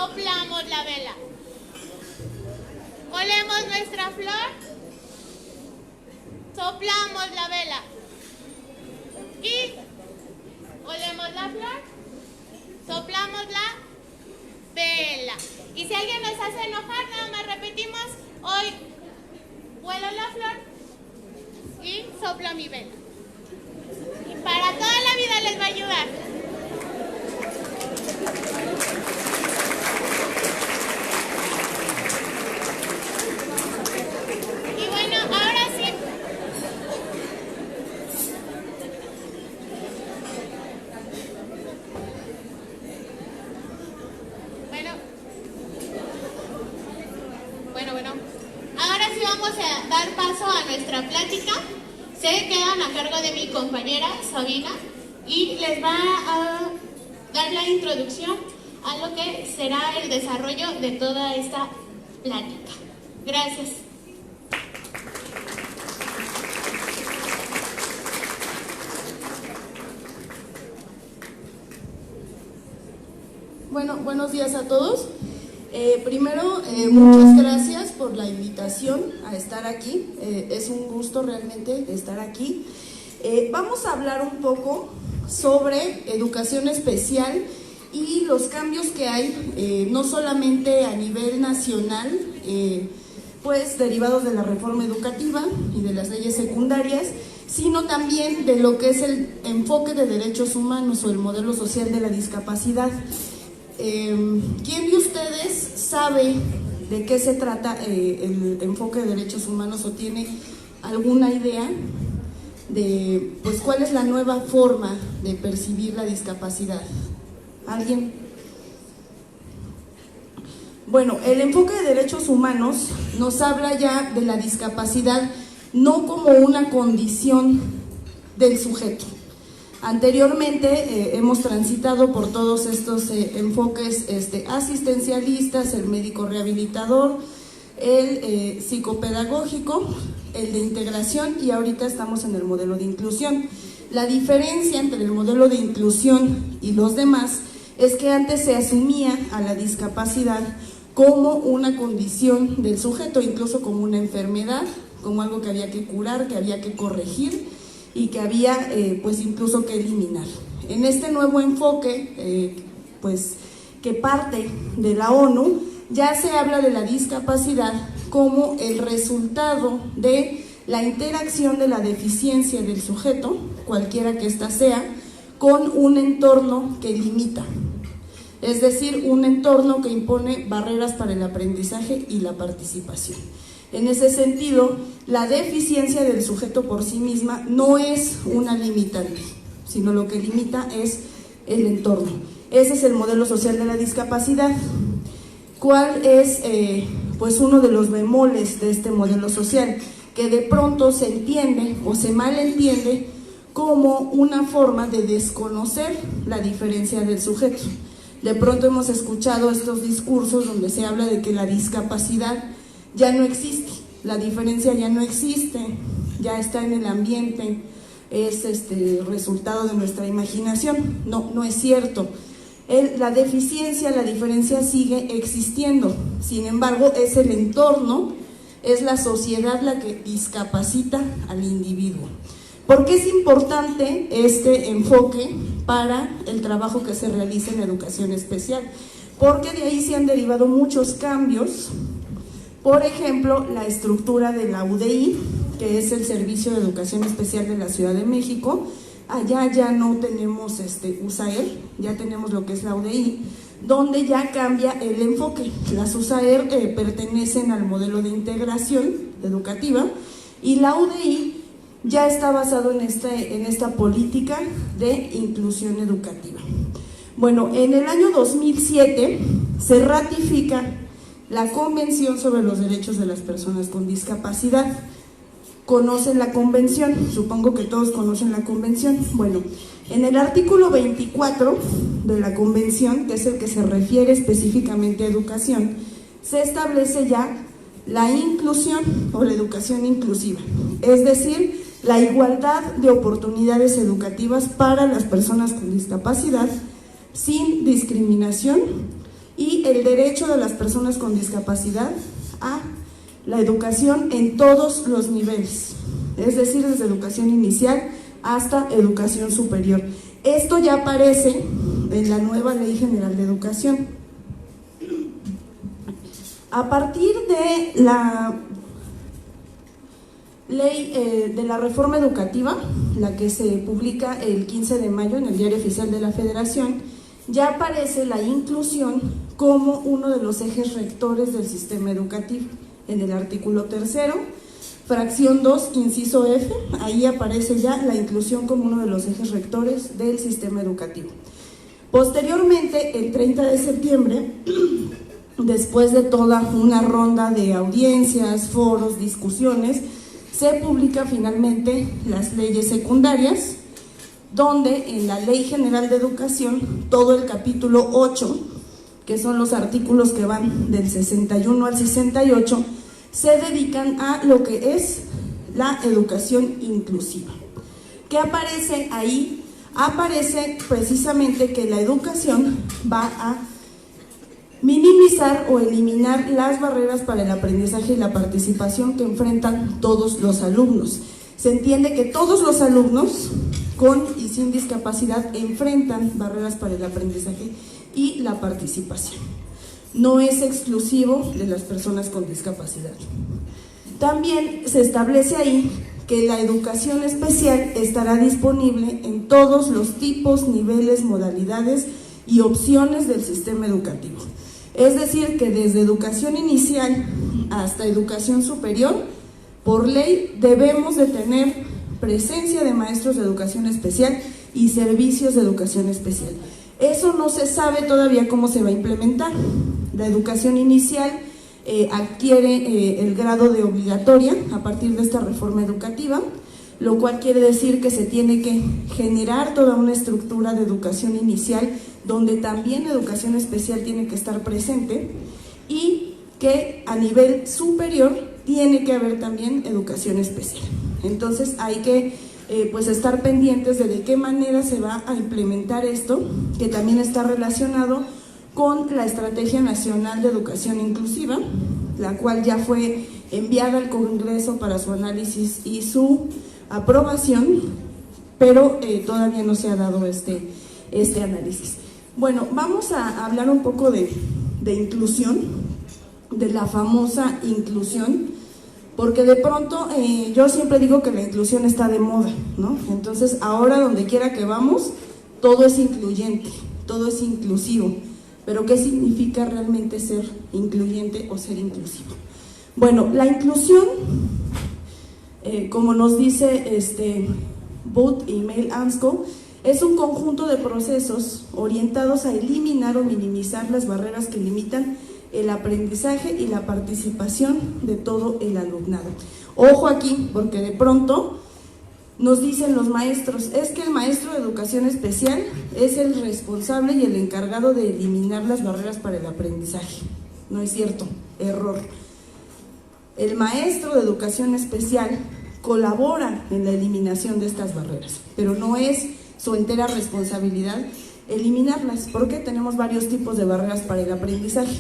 soplamos la vela. Olemos nuestra flor, soplamos la vela y olemos la flor, soplamos la vela. Y si alguien nos hace enojar, nada más repetimos: hoy huelo la flor y soplo mi vela. Y para toda la vida les va a ayudar. Y bueno, ahora sí. Bueno. Ahora sí vamos a dar paso a nuestra plática. Se quedan a cargo de mi compañera Sabina y les va a dar la introducción a lo que será el desarrollo de toda esta plática. Gracias. Bueno, buenos días a todos. Primero, muchas gracias por la invitación a estar aquí. Es un gusto realmente estar aquí. Vamos a hablar un poco sobre educación especial y los cambios que hay, no solamente a nivel nacional, pues derivados de la reforma educativa y de las leyes secundarias, sino también de lo que es el enfoque de derechos humanos o el modelo social de la discapacidad. ¿Quién de ustedes sabe de qué se trata el enfoque de derechos humanos o tiene alguna idea de pues cuál es la nueva forma de percibir la discapacidad? ¿Alguien? Bueno, el enfoque de derechos humanos nos habla ya de la discapacidad no como una condición del sujeto. Anteriormente hemos transitado por todos estos enfoques asistencialistas, el médico rehabilitador, el psicopedagógico, el de integración y ahorita estamos en el modelo de inclusión. La diferencia entre el modelo de inclusión y los demás es que antes se asumía a la discapacidad como una condición del sujeto, incluso como una enfermedad, como algo que había que curar, que había que corregir y que había pues incluso que eliminar. En este nuevo enfoque pues que parte de la ONU ya se habla de la discapacidad como el resultado de la interacción de la deficiencia del sujeto, cualquiera que ésta sea, con un entorno que limita, es decir, un entorno que impone barreras para el aprendizaje y la participación. En ese sentido, la deficiencia del sujeto por sí misma no es una limitante, sino lo que limita es el entorno. Ese es el modelo social de la discapacidad. ¿Cuál es pues uno de los bemoles de este modelo social? Que de pronto se entiende o se malentiende como una forma de desconocer la diferencia del sujeto. De pronto hemos escuchado estos discursos donde se habla de que la discapacidad ya no existe, la diferencia ya no existe, ya está en el ambiente, es resultado de nuestra imaginación. No es cierto. La deficiencia, la diferencia sigue existiendo, sin embargo es el entorno, es la sociedad la que discapacita al individuo. ¿Por qué es importante este enfoque para el trabajo que se realiza en educación especial? Porque de ahí se han derivado muchos cambios. Por ejemplo, la estructura de la UDI, que es el Servicio de Educación Especial de la Ciudad de México. Allá ya no tenemos USAER, ya tenemos lo que es la UDI, donde ya cambia el enfoque. Las USAER pertenecen al modelo de integración educativa y la UDI ya está basado en esta política de inclusión educativa. Bueno, en el año 2007 se ratifica la Convención sobre los Derechos de las Personas con Discapacidad. ¿Conocen la convención? Supongo que todos conocen la convención. Bueno, en el artículo 24 de la convención, que es el que se refiere específicamente a educación, se establece ya la inclusión o la educación inclusiva, es decir, la igualdad de oportunidades educativas para las personas con discapacidad, sin discriminación y el derecho de las personas con discapacidad a la educación en todos los niveles, es decir, desde educación inicial hasta educación superior. Esto ya aparece en la nueva Ley General de Educación. A partir de la ley de la reforma educativa, la que se publica el 15 de mayo en el Diario Oficial de la Federación, ya aparece la inclusión como uno de los ejes rectores del sistema educativo. En el artículo 3º, fracción 2, inciso F, ahí aparece ya la inclusión como uno de los ejes rectores del sistema educativo. Posteriormente, el 30 de septiembre, después de toda una ronda de audiencias, foros, discusiones, se publica finalmente las leyes secundarias, donde en la Ley General de Educación, todo el capítulo 8, que son los artículos que van del 61 al 68, se dedican a lo que es la educación inclusiva. ¿Qué aparece ahí? Aparece precisamente que la educación va a minimizar o eliminar las barreras para el aprendizaje y la participación que enfrentan todos los alumnos. Se entiende que todos los alumnos con y sin discapacidad enfrentan barreras para el aprendizaje y la participación. No es exclusivo de las personas con discapacidad. También se establece ahí que la educación especial estará disponible en todos los tipos, niveles, modalidades y opciones del sistema educativo. Es decir, que desde educación inicial hasta educación superior, por ley debemos de tener presencia de maestros de educación especial y servicios de educación especial. Eso no se sabe todavía cómo se va a implementar. La educación inicial adquiere el grado de obligatoria a partir de esta reforma educativa, lo cual quiere decir que se tiene que generar toda una estructura de educación inicial donde también educación especial tiene que estar presente y que a nivel superior tiene que haber también educación especial. Entonces hay que pues estar pendientes de qué manera se va a implementar esto, que también está relacionado con la Estrategia Nacional de Educación Inclusiva, la cual ya fue enviada al Congreso para su análisis y su aprobación, pero todavía no se ha dado este análisis. Bueno, vamos a hablar un poco de inclusión, de la famosa inclusión, porque de pronto yo siempre digo que la inclusión está de moda, ¿no? Entonces ahora donde quiera que vamos, todo es incluyente, todo es inclusivo, pero ¿qué significa realmente ser incluyente o ser inclusivo? Bueno, la inclusión, como nos dice Booth y Mail Ansco, es un conjunto de procesos orientados a eliminar o minimizar las barreras que limitan el aprendizaje y la participación de todo el alumnado. Ojo aquí, porque de pronto nos dicen los maestros, es que el maestro de educación especial es el responsable y el encargado de eliminar las barreras para el aprendizaje. No es cierto, error. El maestro de educación especial colabora en la eliminación de estas barreras, pero no es su entera responsabilidad eliminarlas, porque tenemos varios tipos de barreras para el aprendizaje.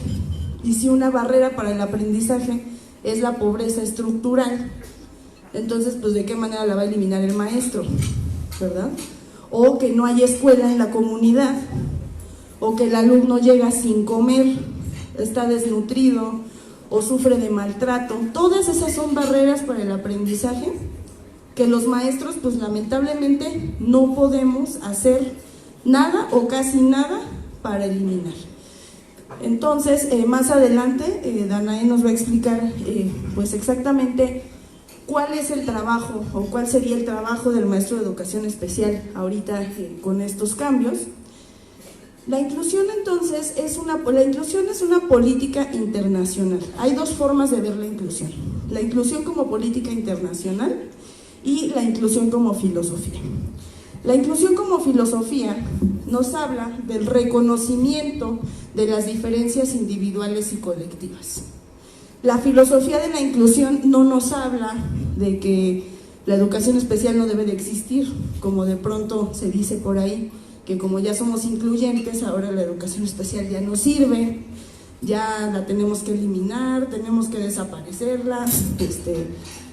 Y si una barrera para el aprendizaje es la pobreza estructural, entonces pues ¿de qué manera la va a eliminar el maestro? ¿Verdad? O que no hay escuela en la comunidad, o que el alumno llega sin comer, está desnutrido o sufre de maltrato. Todas esas son barreras para el aprendizaje que los maestros pues lamentablemente no podemos hacer nada o casi nada para eliminar. Entonces, más adelante, Danae nos va a explicar pues exactamente cuál es el trabajo o cuál sería el trabajo del maestro de educación especial ahorita con estos cambios. La inclusión entonces es una política internacional. Hay dos formas de ver la inclusión como política internacional y la inclusión como filosofía. La inclusión como filosofía nos habla del reconocimiento de las diferencias individuales y colectivas. La filosofía de la inclusión no nos habla de que la educación especial no debe de existir, como de pronto se dice por ahí, que como ya somos incluyentes, ahora la educación especial ya no sirve, ya la tenemos que eliminar, tenemos que desaparecerla,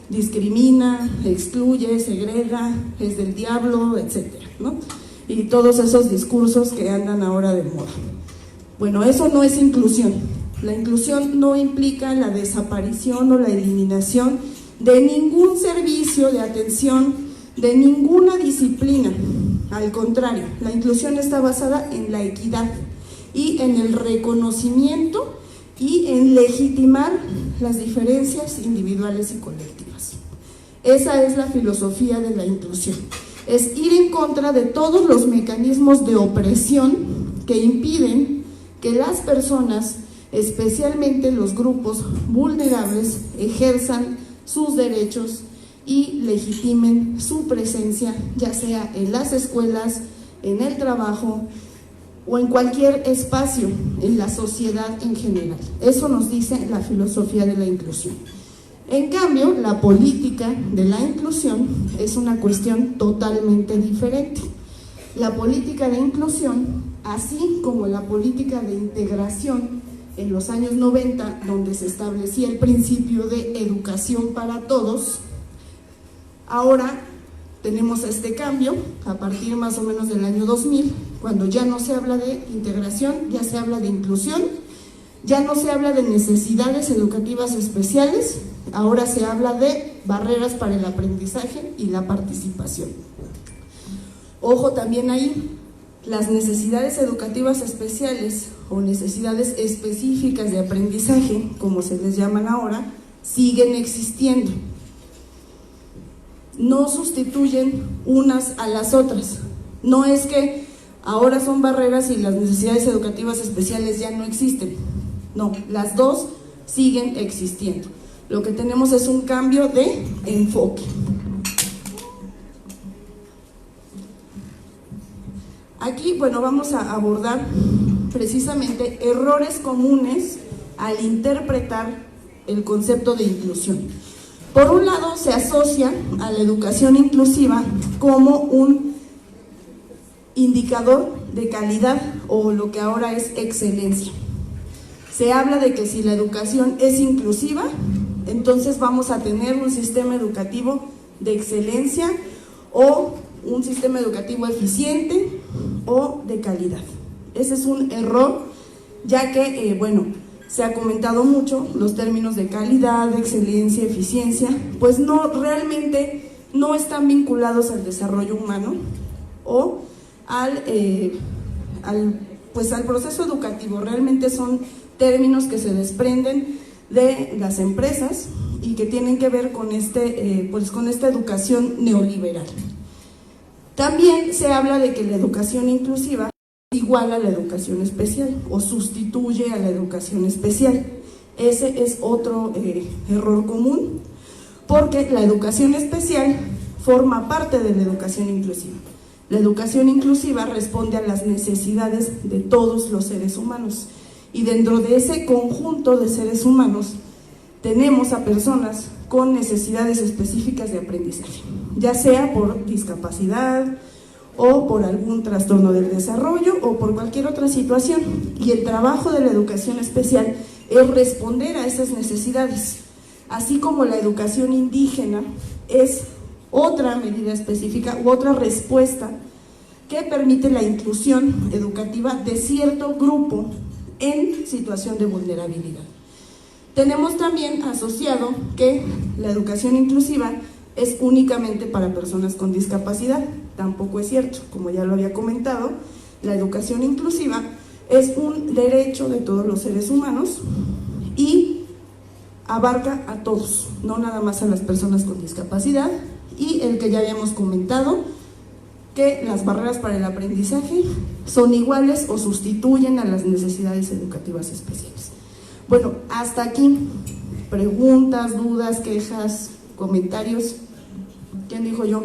discrimina, excluye, segrega, es del diablo, etcétera, ¿no? Y todos esos discursos que andan ahora de moda. Bueno, eso no es inclusión. La inclusión no implica la desaparición o la eliminación de ningún servicio de atención, de ninguna disciplina. Al contrario, la inclusión está basada en la equidad y en el reconocimiento y en legitimar las diferencias individuales y colectivas. Esa es la filosofía de la inclusión. Es ir en contra de todos los mecanismos de opresión que impiden que las personas, especialmente los grupos vulnerables, ejerzan sus derechos y legitimen su presencia, ya sea en las escuelas, en el trabajo o en cualquier espacio en la sociedad en general. Eso nos dice la filosofía de la inclusión. En cambio, la política de la inclusión es una cuestión totalmente diferente. La política de inclusión, así como la política de integración en los años 90, donde se establecía el principio de educación para todos, ahora tenemos este cambio a partir más o menos del año 2000, cuando ya no se habla de integración, ya se habla de inclusión, ya no se habla de necesidades educativas especiales, ahora se habla de barreras para el aprendizaje y la participación. Ojo también ahí, las necesidades educativas especiales o necesidades específicas de aprendizaje, como se les llaman ahora, siguen existiendo. No sustituyen unas a las otras. No es que ahora son barreras y las necesidades educativas especiales ya no existen. No, las dos siguen existiendo. Lo que tenemos es un cambio de enfoque. Aquí, bueno, vamos a abordar precisamente errores comunes al interpretar el concepto de inclusión. Por un lado, se asocia a la educación inclusiva como un indicador de calidad o lo que ahora es excelencia. Se habla de que si la educación es inclusiva, entonces vamos a tener un sistema educativo de excelencia o un sistema educativo eficiente o de calidad. Ese es un error, ya que, bueno, se ha comentado mucho los términos de calidad, de excelencia, eficiencia, pues no, realmente no están vinculados al desarrollo humano o al proceso educativo. Realmente son términos que se desprenden de las empresas y que tienen que ver con esta educación neoliberal. También se habla de que la educación inclusiva es igual a la educación especial o sustituye a la educación especial. Ese es otro error común, porque la educación especial forma parte de la educación inclusiva. La educación inclusiva responde a las necesidades de todos los seres humanos, y dentro de ese conjunto de seres humanos tenemos a personas con necesidades específicas de aprendizaje, ya sea por discapacidad o por algún trastorno del desarrollo o por cualquier otra situación, y el trabajo de la educación especial es responder a esas necesidades, así como la educación indígena es otra medida específica u otra respuesta que permite la inclusión educativa de cierto grupo en situación de vulnerabilidad. Tenemos también asociado que la educación inclusiva es únicamente para personas con discapacidad. Tampoco es cierto, como ya lo había comentado, la educación inclusiva es un derecho de todos los seres humanos y abarca a todos, no nada más a las personas con discapacidad, y el que ya habíamos comentado, que las barreras para el aprendizaje son iguales o sustituyen a las necesidades educativas especiales. Bueno, hasta aquí, preguntas, dudas, quejas, comentarios. ¿Quién dijo yo?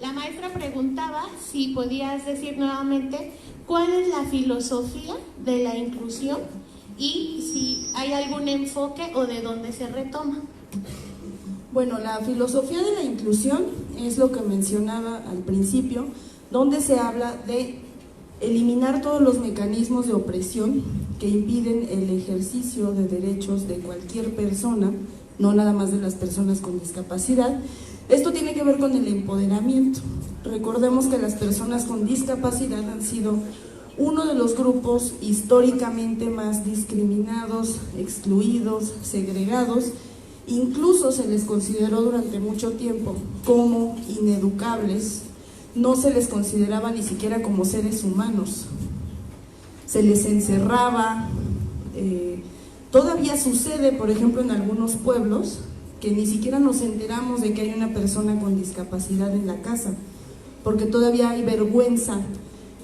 la maestra preguntaba si podías decir nuevamente cuál es la filosofía de la inclusión y si hay algún enfoque o de dónde se retoma. Bueno, la filosofía de la inclusión es lo que mencionaba al principio, donde se habla de eliminar todos los mecanismos de opresión que impiden el ejercicio de derechos de cualquier persona, no nada más de las personas con discapacidad. Esto tiene que ver con el empoderamiento. Recordemos que las personas con discapacidad han sido uno de los grupos históricamente más discriminados, excluidos, segregados. Incluso se les consideró durante mucho tiempo como ineducables, no se les consideraba ni siquiera como seres humanos, se les encerraba. Todavía sucede, por ejemplo, en algunos pueblos, que ni siquiera nos enteramos de que hay una persona con discapacidad en la casa, porque todavía hay vergüenza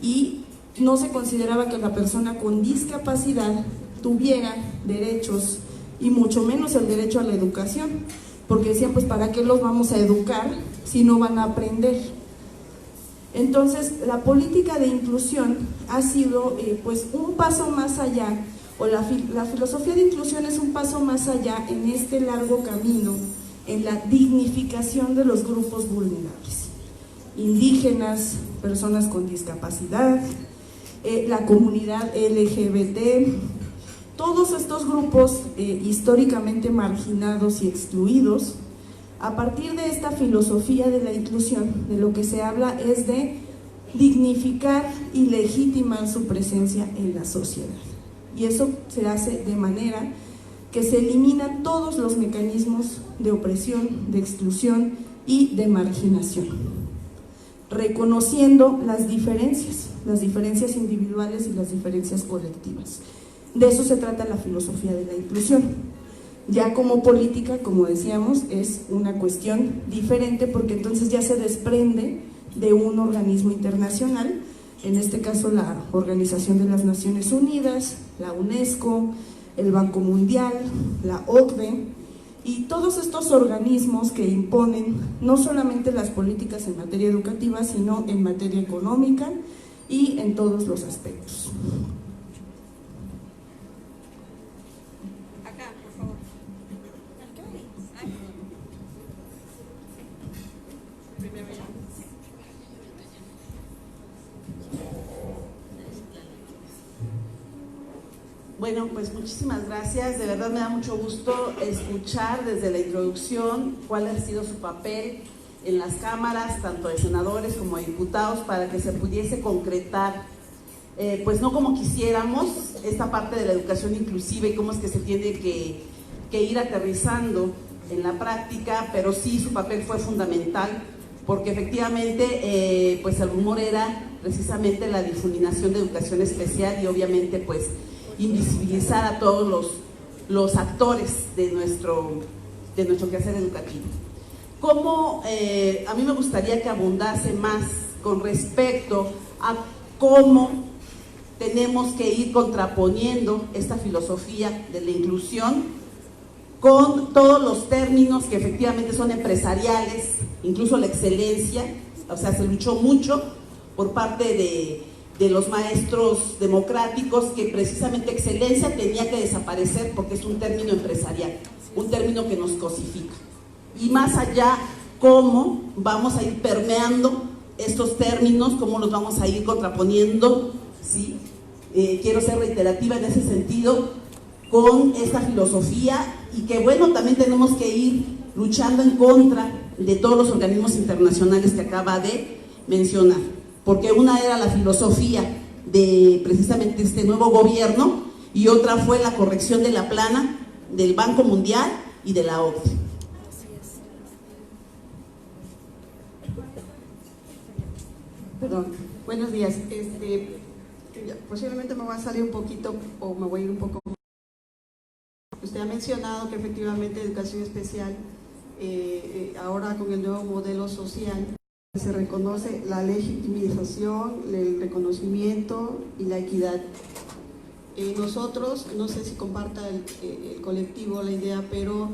y no se consideraba que la persona con discapacidad tuviera derechos y mucho menos el derecho a la educación, porque decían, pues ¿para qué los vamos a educar si no van a aprender? Entonces la política de inclusión ha sido pues un paso más allá, o la filosofía de inclusión es un paso más allá en este largo camino en la dignificación de los grupos vulnerables, indígenas, personas con discapacidad, la comunidad LGBT, todos estos grupos históricamente marginados y excluidos. A partir de esta filosofía de la inclusión, de lo que se habla es de dignificar y legitimar su presencia en la sociedad. Y eso se hace de manera que se eliminan todos los mecanismos de opresión, de exclusión y de marginación, reconociendo las diferencias individuales y las diferencias colectivas. De eso se trata la filosofía de la inclusión. Ya como política, como decíamos, es una cuestión diferente, porque entonces ya se desprende de un organismo internacional, en este caso la Organización de las Naciones Unidas, la UNESCO, el Banco Mundial, la OCDE, y todos estos organismos que imponen no solamente las políticas en materia educativa, sino en materia económica y en todos los aspectos. Acá, por favor. Primero ya. Bueno, pues muchísimas gracias. De verdad me da mucho gusto escuchar desde la introducción cuál ha sido su papel en las cámaras, tanto de senadores como de diputados, para que se pudiese concretar, pues no como quisiéramos, esta parte de la educación inclusiva y cómo es que se tiene que ir aterrizando en la práctica, pero sí su papel fue fundamental, porque efectivamente pues el rumor era precisamente la difuminación de educación especial y obviamente pues invisibilizar a todos los actores de nuestro quehacer educativo. A mí me gustaría que abundase más con respecto a cómo tenemos que ir contraponiendo esta filosofía de la inclusión con todos los términos que efectivamente son empresariales, incluso la excelencia. O sea, se luchó mucho por parte de los maestros democráticos que precisamente excelencia tenía que desaparecer porque es un término empresarial, un término que nos cosifica. Y más allá, cómo vamos a ir permeando estos términos, cómo los vamos a ir contraponiendo, ¿sí? Quiero ser reiterativa en ese sentido con esta filosofía, y que bueno, también tenemos que ir luchando en contra de todos los organismos internacionales que acaba de mencionar, porque una era la filosofía de precisamente este nuevo gobierno y otra fue la corrección de la plana del Banco Mundial y de la OCDE. Perdón, buenos días. Posiblemente me voy a salir un poquito o me voy a ir un poco. Usted ha mencionado que efectivamente educación especial, ahora con el nuevo modelo social, se reconoce la legitimización, el reconocimiento y la equidad. Nosotros, no sé si comparta el colectivo la idea, pero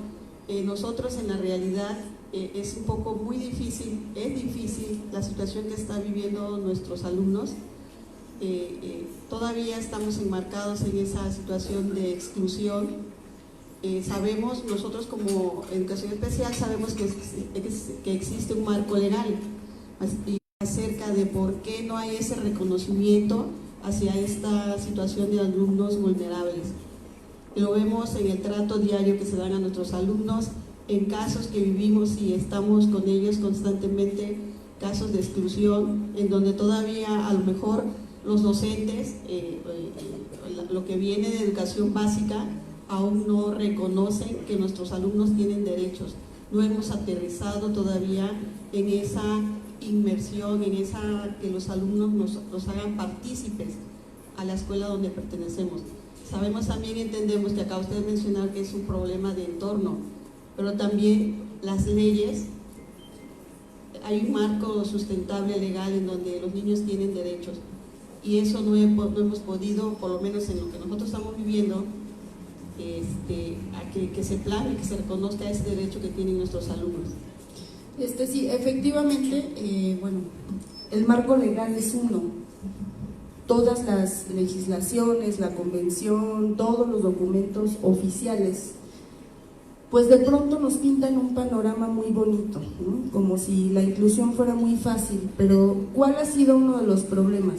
nosotros en la realidad es un poco muy difícil es difícil la situación que están viviendo nuestros alumnos. Todavía estamos enmarcados en esa situación de exclusión. Sabemos, nosotros como educación especial, sabemos que existe un marco legal acerca de por qué no hay ese reconocimiento hacia esta situación de alumnos vulnerables. Lo vemos en el trato diario que se dan a nuestros alumnos, en casos que vivimos y estamos con ellos constantemente, casos de exclusión, en donde todavía a lo mejor los docentes, lo que viene de educación básica, aún no reconocen que nuestros alumnos tienen derechos. No hemos aterrizado todavía en esa inmersión, en esa que los alumnos nos hagan partícipes a la escuela donde pertenecemos. Sabemos también, entendemos que acaba usted de mencionar que es un problema de entorno, pero también las leyes, hay un marco sustentable legal en donde los niños tienen derechos, y eso no hemos podido, por lo menos en lo que nosotros estamos viviendo, a que se plasme, que se reconozca ese derecho que tienen nuestros alumnos. Sí, efectivamente, bueno, el marco legal es uno. Todas las legislaciones, la convención, todos los documentos oficiales, pues de pronto nos pintan un panorama muy bonito, ¿no? Como si la inclusión fuera muy fácil, pero ¿cuál ha sido uno de los problemas?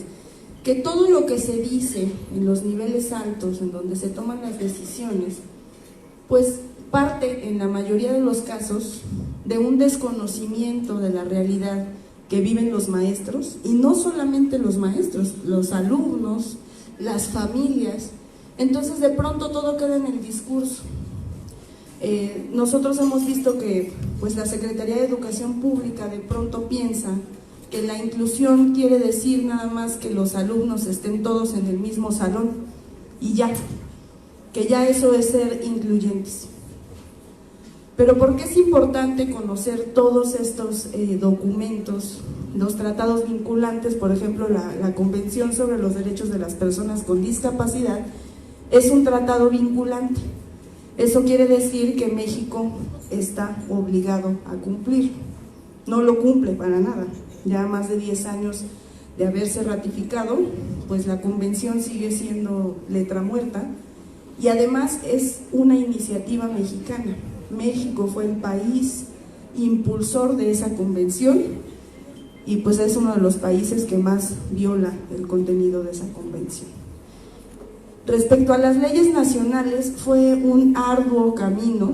Que todo lo que se dice en los niveles altos, en donde se toman las decisiones, pues parte en la mayoría de los casos de un desconocimiento de la realidad que viven los maestros, y no solamente los maestros, los alumnos, las familias. Entonces de pronto todo queda en el discurso. Nosotros hemos visto que pues la Secretaría de Educación Pública de pronto piensa que la inclusión quiere decir nada más que los alumnos estén todos en el mismo salón y ya, que ya eso es ser incluyentes. Pero ¿por qué es importante conocer todos estos documentos, los tratados vinculantes? Por ejemplo, la Convención sobre los Derechos de las Personas con Discapacidad es un tratado vinculante. Eso quiere decir que México está obligado a cumplir. No lo cumple para nada. Ya más de 10 años de haberse ratificado, pues la convención sigue siendo letra muerta, y además es una iniciativa mexicana. México fue el país impulsor de esa convención y pues es uno de los países que más viola el contenido de esa convención. Respecto a las leyes nacionales, fue un arduo camino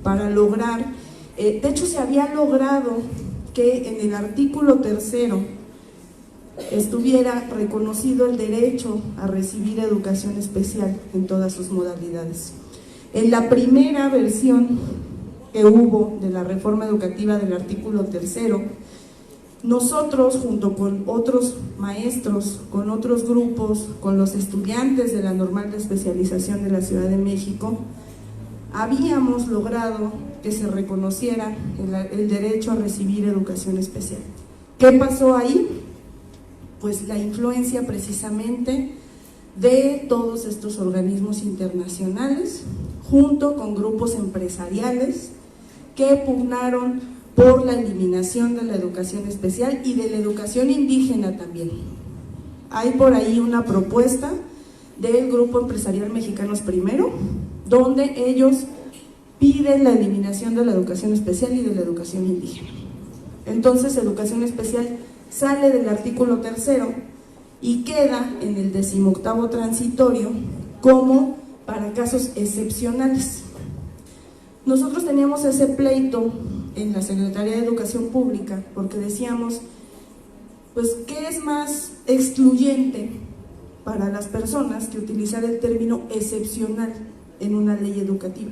para lograr, de hecho se había logrado que en el artículo 3 estuviera reconocido el derecho a recibir educación especial en todas sus modalidades. En la primera versión que hubo de la reforma educativa del artículo 3, nosotros junto con otros maestros, con otros grupos, con los estudiantes de la Normal de Especialización de la Ciudad de México, habíamos logrado que se reconociera el derecho a recibir educación especial. ¿Qué pasó ahí? Pues la influencia precisamente de todos estos organismos internacionales, junto con grupos empresariales que pugnaron por la eliminación de la educación especial y de la educación indígena también. Hay por ahí una propuesta del Grupo Empresarial Mexicanos Primero, donde ellos piden la eliminación de la educación especial y de la educación indígena. Entonces, educación especial sale del artículo 3 y queda en el 18º transitorio como para casos excepcionales. Nosotros teníamos ese pleito en la Secretaría de Educación Pública porque decíamos, pues, ¿qué es más excluyente para las personas que utilizar el término excepcional en una ley educativa?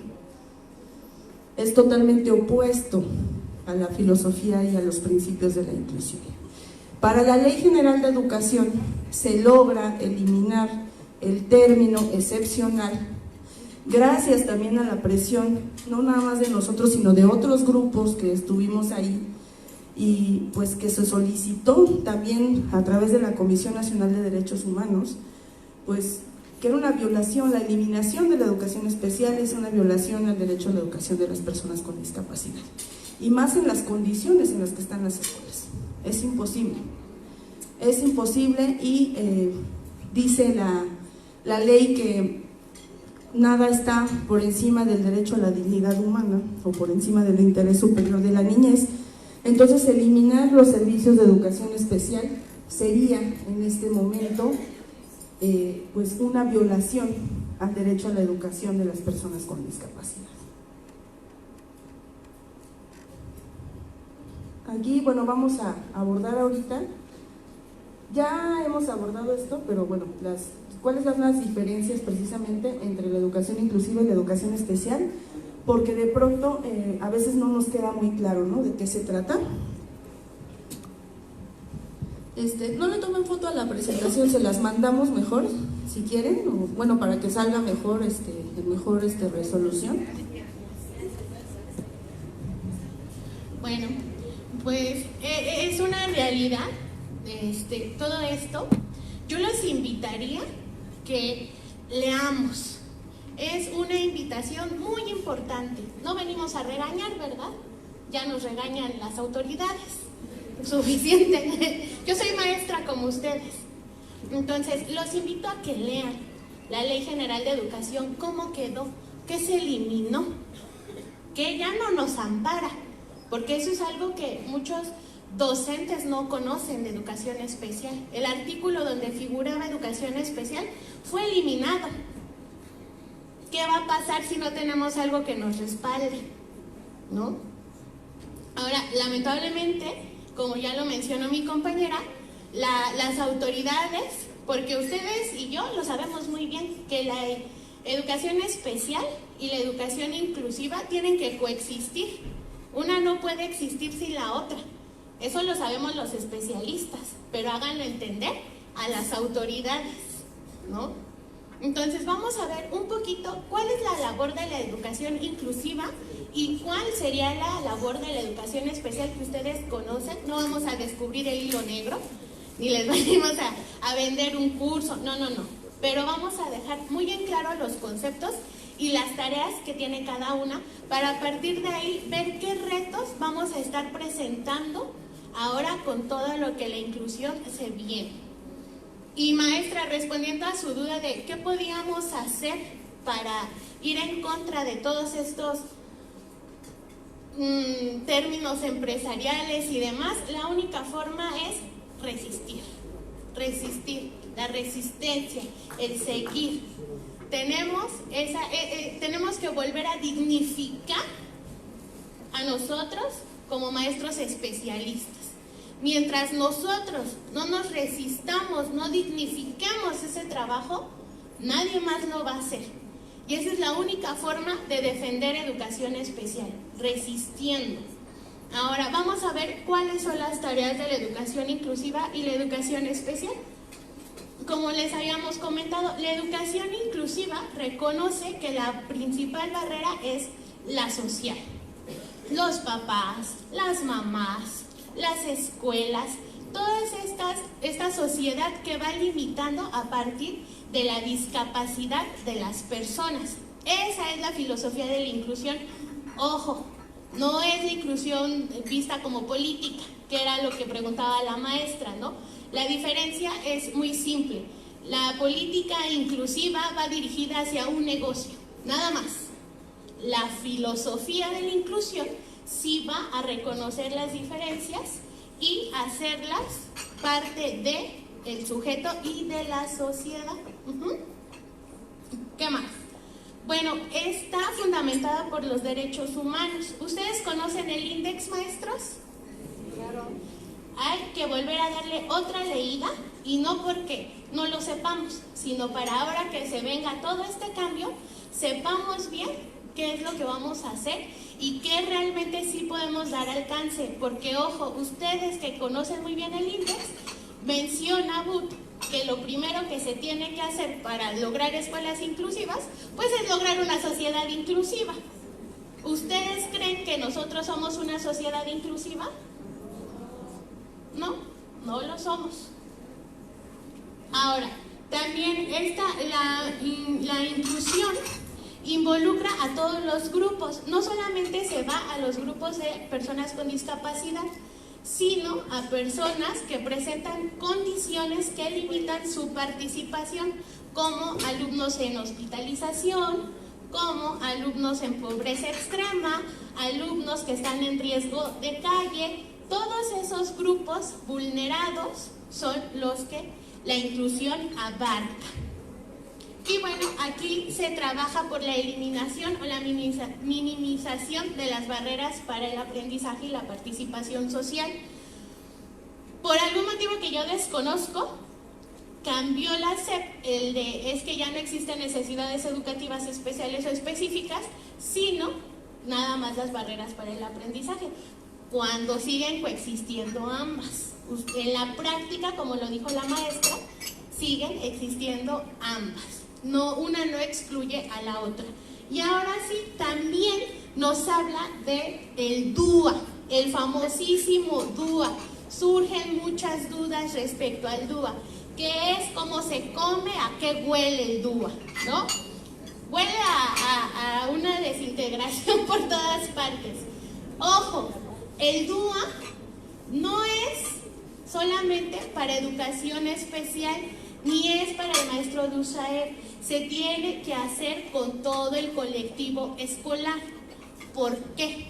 Es totalmente opuesto a la filosofía y a los principios de la inclusión. Para la Ley General de Educación se logra eliminar el término excepcional gracias también a la presión, no nada más de nosotros, sino de otros grupos que estuvimos ahí, y pues que se solicitó también a través de la Comisión Nacional de Derechos Humanos, pues que era una violación, la eliminación de la educación especial es una violación al derecho a la educación de las personas con discapacidad. y más en las condiciones en las que están las escuelas. Es imposible y dice la ley que nada está por encima del derecho a la dignidad humana o por encima del interés superior de la niñez. Entonces, eliminar los servicios de educación especial sería en este momento pues una violación al derecho a la educación de las personas con discapacidad. Aquí, bueno, vamos a abordar ahorita, ya hemos abordado esto, pero bueno, ¿cuáles son las diferencias precisamente entre la educación inclusiva y la educación especial? Porque de pronto a veces no nos queda muy claro, ¿no?, de qué se trata. No le tomen foto a la presentación, se las mandamos mejor, si quieren, o, bueno, para que salga mejor, resolución. Bueno, pues es una realidad, todo esto. Yo los invitaría que leamos. Es una invitación muy importante. No venimos a regañar, ¿verdad? Ya nos regañan las autoridades. Suficiente. Yo soy maestra como ustedes. Entonces, los invito a que lean la Ley General de Educación, cómo quedó, qué se eliminó, que ya no nos ampara, porque eso es algo que muchos docentes no conocen de educación especial. El artículo donde figuraba educación especial fue eliminado. ¿Qué va a pasar si no tenemos algo que nos respalde? ¿No? Ahora, lamentablemente, como ya lo mencionó mi compañera, las autoridades, porque ustedes y yo lo sabemos muy bien, que la educación especial y la educación inclusiva tienen que coexistir. Una no puede existir sin la otra. Eso lo sabemos los especialistas, pero háganlo entender a las autoridades, ¿no? Entonces vamos a ver un poquito cuál es la labor de la educación inclusiva y cuál sería la labor de la educación especial que ustedes conocen. No vamos a descubrir el hilo negro, ni les venimos a vender un curso, no. Pero vamos a dejar muy en claro los conceptos y las tareas que tiene cada una, para a partir de ahí ver qué retos vamos a estar presentando ahora con todo lo que la inclusión se viene. Y maestra, respondiendo a su duda de qué podíamos hacer para ir en contra de todos estos términos empresariales y demás, la única forma es resistir, la resistencia, el seguir. Tenemos que volver a dignificar a nosotros como maestros especialistas. Mientras nosotros no nos resistamos, no dignifiquemos ese trabajo, nadie más lo va a hacer. Y esa es la única forma de defender educación especial, resistiendo. Ahora vamos a ver cuáles son las tareas de la educación inclusiva y la educación especial. Como les habíamos comentado, la educación inclusiva reconoce que la principal barrera es la social. Los papás, las mamás, las escuelas, toda esta sociedad que va limitando a partir de la discapacidad de las personas. Esa es la filosofía de la inclusión. Ojo, no es la inclusión vista como política, que era lo que preguntaba la maestra, ¿no? La diferencia es muy simple. La política inclusiva va dirigida hacia un negocio, nada más. La filosofía de la inclusión sí va a reconocer las diferencias y hacerlas parte del sujeto y de la sociedad. ¿Qué más? Bueno, está fundamentada por los derechos humanos. ¿Ustedes conocen el índice, maestros? Claro. Hay que volver a darle otra leída, y no porque no lo sepamos, sino para ahora que se venga todo este cambio, sepamos bien qué es lo que vamos a hacer y qué realmente sí podemos dar alcance. Porque, ojo, ustedes que conocen muy bien el índice, menciona But que lo primero que se tiene que hacer para lograr escuelas inclusivas, pues es lograr una sociedad inclusiva. ¿Ustedes creen que nosotros somos una sociedad inclusiva? No, no lo somos. Ahora, también la inclusión involucra a todos los grupos, no solamente se va a los grupos de personas con discapacidad, sino a personas que presentan condiciones que limitan su participación, como alumnos en hospitalización, como alumnos en pobreza extrema, alumnos que están en riesgo de calle. Todos esos grupos vulnerados son los que la inclusión abarca. Y bueno, aquí se trabaja por la eliminación o la minimización de las barreras para el aprendizaje y la participación social. Por algún motivo que yo desconozco, cambió la SEP, es que ya no existen necesidades educativas especiales o específicas, sino nada más las barreras para el aprendizaje, cuando siguen coexistiendo ambas. En la práctica, como lo dijo la maestra, siguen existiendo ambas. No, una no excluye a la otra. Y ahora sí, también nos habla del DUA, el famosísimo DUA. Surgen muchas dudas respecto al DUA. ¿Qué es? ¿Cómo se come? ¿A qué huele el DUA? ¿No? Huele a una desintegración por todas partes. Ojo, el DUA no es solamente para educación especial, ni es para el maestro de USAER. Se tiene que hacer con todo el colectivo escolar. ¿Por qué?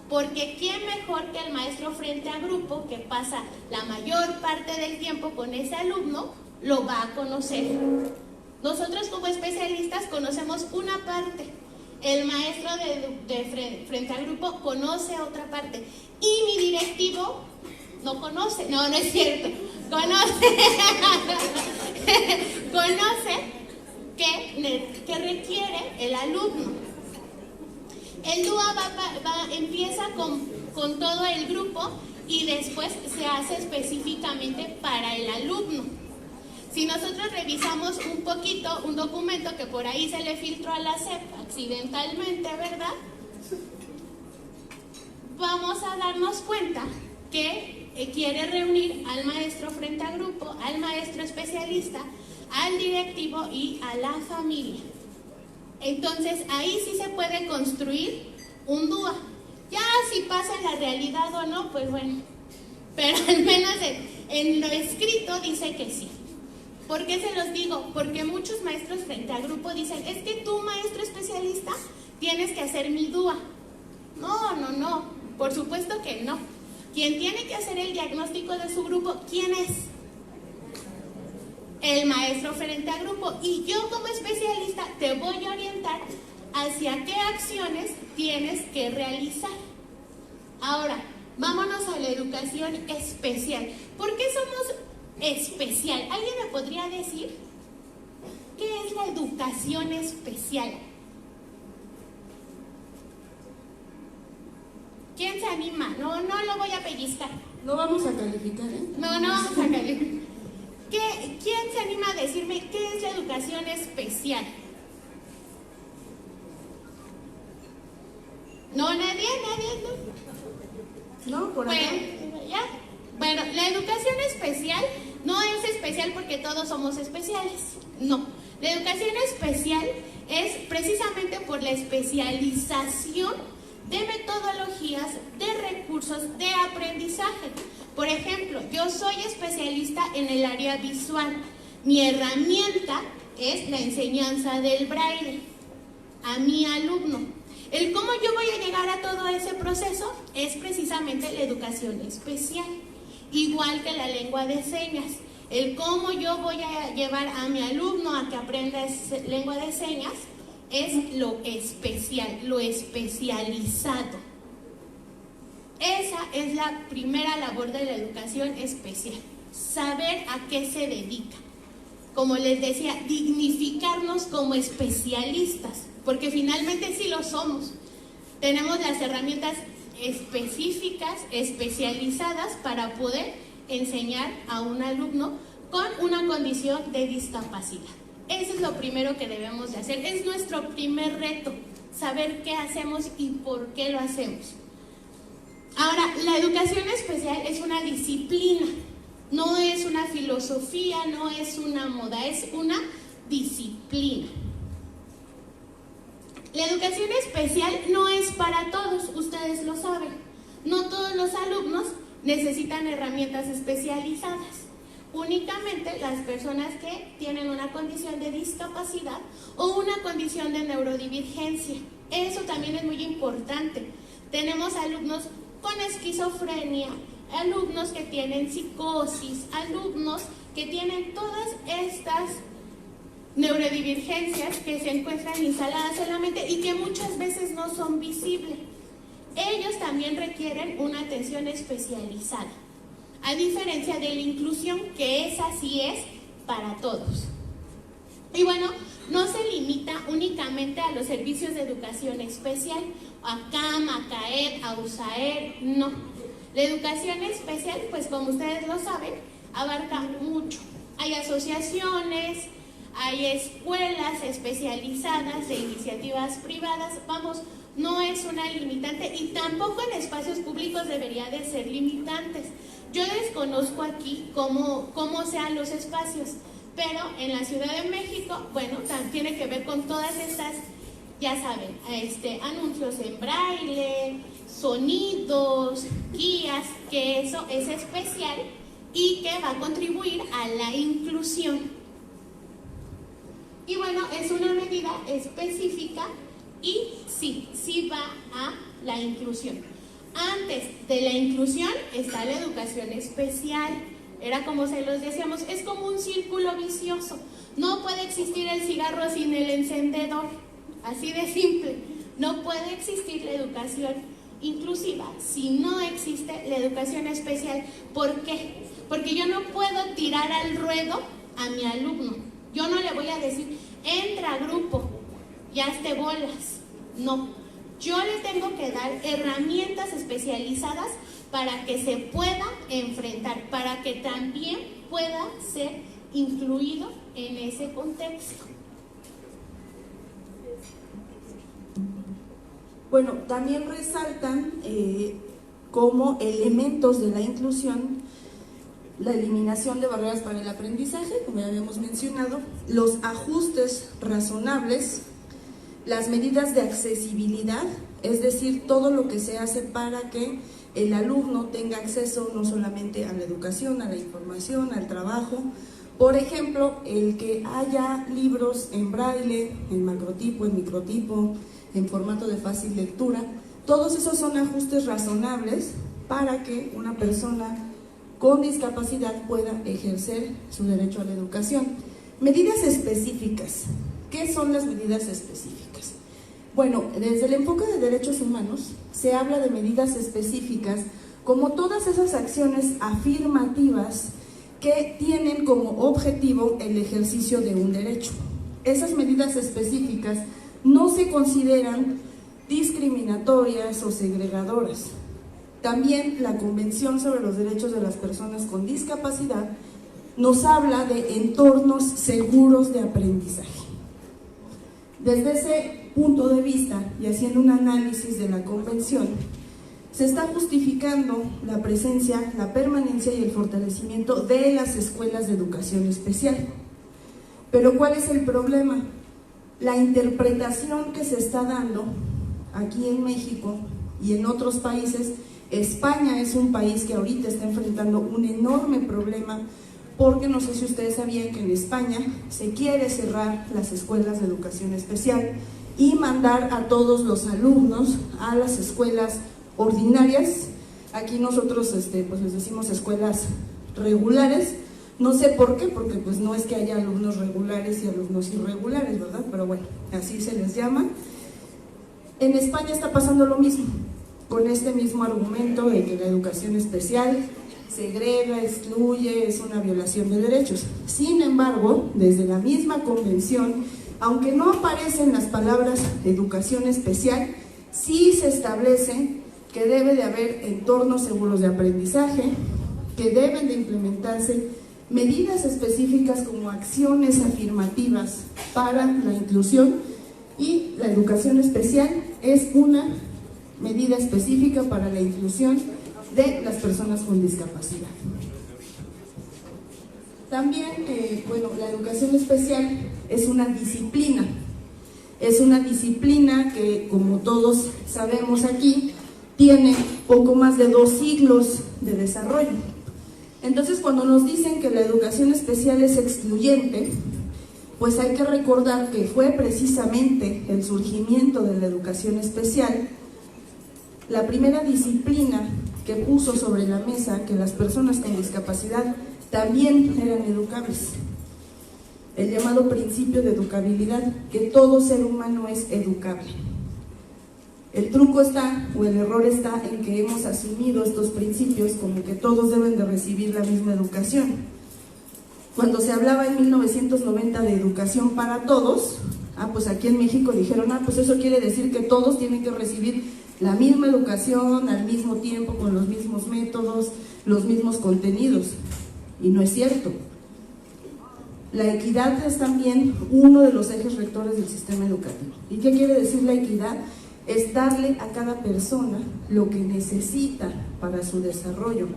Porque ¿quién mejor que el maestro frente a grupo, que pasa la mayor parte del tiempo con ese alumno, lo va a conocer? Nosotros como especialistas conocemos una parte, el maestro de frente a grupo conoce otra parte, y mi directivo no conoce, no es cierto, conoce qué requiere el alumno. El DUA empieza con todo el grupo y después se hace específicamente para el alumno. Si nosotros revisamos un poquito un documento que por ahí se le filtró a la SEP accidentalmente, ¿verdad? Vamos a darnos cuenta que quiere reunir al maestro frente a grupo, al maestro especialista, al directivo y a la familia. Entonces ahí sí se puede construir un DUA. Ya si pasa en la realidad o no, pues bueno, pero al menos en lo escrito dice que sí. ¿Por qué se los digo? Porque muchos maestros frente al grupo dicen, es que tú, maestro especialista, tienes que hacer mi DUA. No, por supuesto que no. Quien tiene que hacer el diagnóstico de su grupo, ¿quién es? El maestro frente a grupo. Y yo como especialista te voy a orientar hacia qué acciones tienes que realizar. Ahora, vámonos a la educación especial. ¿Por qué somos especial? ¿Alguien me podría decir qué es la educación especial? ¿Quién se anima? No lo voy a pellizcar. No vamos a calificar, ¿eh? No vamos a calificar. ¿Quién se anima a decirme qué es la educación especial? No, nadie, No, por acá. Bueno, la educación especial no es especial porque todos somos especiales. No, la educación especial es precisamente por la especialización de metodologías, de recursos, de aprendizaje. Por ejemplo, yo soy especialista en el área visual. Mi herramienta es la enseñanza del braille a mi alumno. El cómo yo voy a llegar a todo ese proceso es precisamente la educación especial. Igual que la lengua de señas. El cómo yo voy a llevar a mi alumno a que aprenda lengua de señas es lo especial, lo especializado. Esa es la primera labor de la educación especial, saber a qué se dedica. Como les decía, dignificarnos como especialistas, porque finalmente sí lo somos. Tenemos las herramientas específicas, especializadas para poder enseñar a un alumno con una condición de discapacidad. Eso es lo primero que debemos de hacer. Es nuestro primer reto, saber qué hacemos y por qué lo hacemos. Ahora, la educación especial es una disciplina, no es una filosofía, no es una moda, es una disciplina. La educación especial no es para todos, ustedes lo saben. No todos los alumnos necesitan herramientas especializadas. Únicamente las personas que tienen una condición de discapacidad o una condición de neurodivergencia. Eso también es muy importante. Tenemos alumnos con esquizofrenia, alumnos que tienen psicosis, alumnos que tienen todas estas neurodivergencias que se encuentran instaladas en la mente y que muchas veces no son visibles. Ellos también requieren una atención especializada, a diferencia de la inclusión, que esa sí es para todos. Y bueno, no se limita únicamente a los servicios de educación especial, a CAM, a CAED, a USAER, no. La educación especial, pues como ustedes lo saben, abarca mucho. Hay asociaciones, hay escuelas especializadas de iniciativas privadas, vamos, no es una limitante y tampoco en espacios públicos debería de ser limitantes. Yo desconozco aquí cómo sean los espacios, pero en la Ciudad de México, bueno, tiene que ver con todas estas, ya saben, anuncios en braille, sonidos, guías, que eso es especial y que va a contribuir a la inclusión. Y bueno, es una medida específica y sí va a la inclusión. Antes de la inclusión está la educación especial. Era como se los decíamos, es como un círculo vicioso. No puede existir el cigarro sin el encendedor, así de simple. No puede existir la educación inclusiva si no existe la educación especial. ¿Por qué? Porque yo no puedo tirar al ruedo a mi alumno. Yo no le voy a decir, entra a grupo y hazte bolas. No, yo le tengo que dar herramientas especializadas para que se pueda enfrentar, para que también pueda ser incluido en ese contexto. Bueno, también resaltan como elementos de la inclusión la eliminación de barreras para el aprendizaje, como ya habíamos mencionado, los ajustes razonables, las medidas de accesibilidad, es decir, todo lo que se hace para que el alumno tenga acceso no solamente a la educación, a la información, al trabajo. Por ejemplo, el que haya libros en braille, en macrotipo, en microtipo, en formato de fácil lectura, todos esos son ajustes razonables para que una persona con discapacidad pueda ejercer su derecho a la educación. Medidas específicas. ¿Qué son las medidas específicas? Bueno, desde el enfoque de derechos humanos se habla de medidas específicas como todas esas acciones afirmativas que tienen como objetivo el ejercicio de un derecho. Esas medidas específicas no se consideran discriminatorias o segregadoras. También la Convención sobre los Derechos de las Personas con Discapacidad nos habla de entornos seguros de aprendizaje. Desde ese punto de vista y haciendo un análisis de la Convención, se está justificando la presencia, la permanencia y el fortalecimiento de las escuelas de educación especial. Pero ¿cuál es el problema? La interpretación que se está dando aquí en México y en otros países. España es un país que ahorita está enfrentando un enorme problema porque no sé si ustedes sabían que en España se quiere cerrar las escuelas de educación especial y mandar a todos los alumnos a las escuelas ordinarias. Aquí nosotros pues les decimos escuelas regulares. No sé por qué, porque pues no es que haya alumnos regulares y alumnos irregulares, ¿verdad? Pero bueno, así se les llama. En España está pasando lo mismo, con este mismo argumento de que la educación especial segrega, excluye, es una violación de derechos. Sin embargo, desde la misma convención, aunque no aparecen las palabras educación especial, sí se establece que debe de haber entornos seguros de aprendizaje, que deben de implementarse medidas específicas como acciones afirmativas para la inclusión, y la educación especial es una medida específica para la inclusión de las personas con discapacidad. También, bueno, la educación especial es una disciplina. Es una disciplina que, como todos sabemos aquí, tiene poco más de 2 siglos de desarrollo. Entonces, cuando nos dicen que la educación especial es excluyente, pues hay que recordar que fue precisamente el surgimiento de la educación especial la primera disciplina que puso sobre la mesa que las personas con discapacidad también eran educables. El llamado principio de educabilidad, que todo ser humano es educable. El truco está, o el error está, en que hemos asumido estos principios como que todos deben de recibir la misma educación. Cuando se hablaba en 1990 de educación para todos, pues aquí en México dijeron, pues eso quiere decir que todos tienen que recibir la misma educación al mismo tiempo, con los mismos métodos, los mismos contenidos. Y no es cierto. La equidad es también uno de los ejes rectores del sistema educativo. ¿Y qué quiere decir la equidad? Es darle a cada persona lo que necesita para su desarrollo.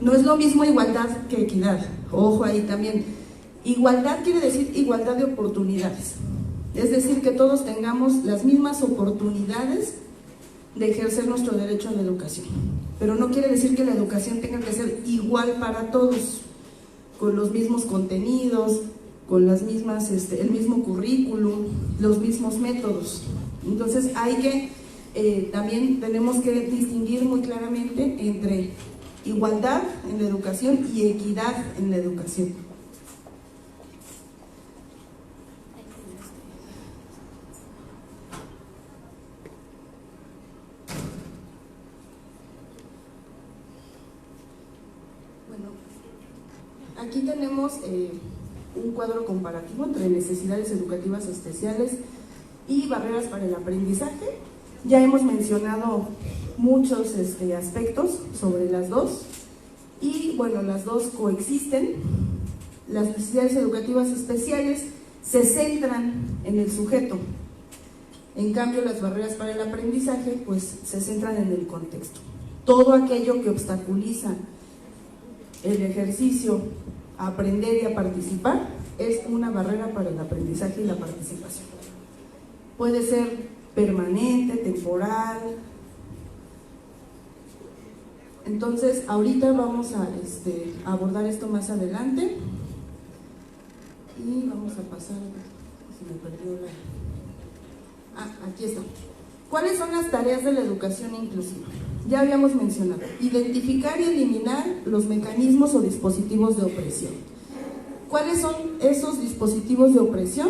No es lo mismo igualdad que equidad. Ojo ahí también. Igualdad quiere decir igualdad de oportunidades. Es decir, que todos tengamos las mismas oportunidades de ejercer nuestro derecho a la educación. Pero no quiere decir que la educación tenga que ser igual para todos, con los mismos contenidos, con las mismas, el mismo currículum, los mismos métodos. Entonces hay que, también tenemos que distinguir muy claramente entre igualdad en la educación y equidad en la educación. Aquí tenemos un cuadro comparativo entre necesidades educativas especiales y barreras para el aprendizaje. Ya hemos mencionado muchos aspectos sobre las dos y bueno, las dos coexisten. Las necesidades educativas especiales se centran en el sujeto, en cambio las barreras para el aprendizaje pues se centran en el contexto. Todo aquello que obstaculiza el ejercicio a aprender y a participar es una barrera para el aprendizaje y la participación. Puede ser permanente, temporal. Entonces, ahorita vamos a abordar esto más adelante y vamos a pasar, se me perdió aquí está. ¿Cuáles son las tareas de la educación inclusiva? Ya habíamos mencionado, identificar y eliminar los mecanismos o dispositivos de opresión. ¿Cuáles son esos dispositivos de opresión?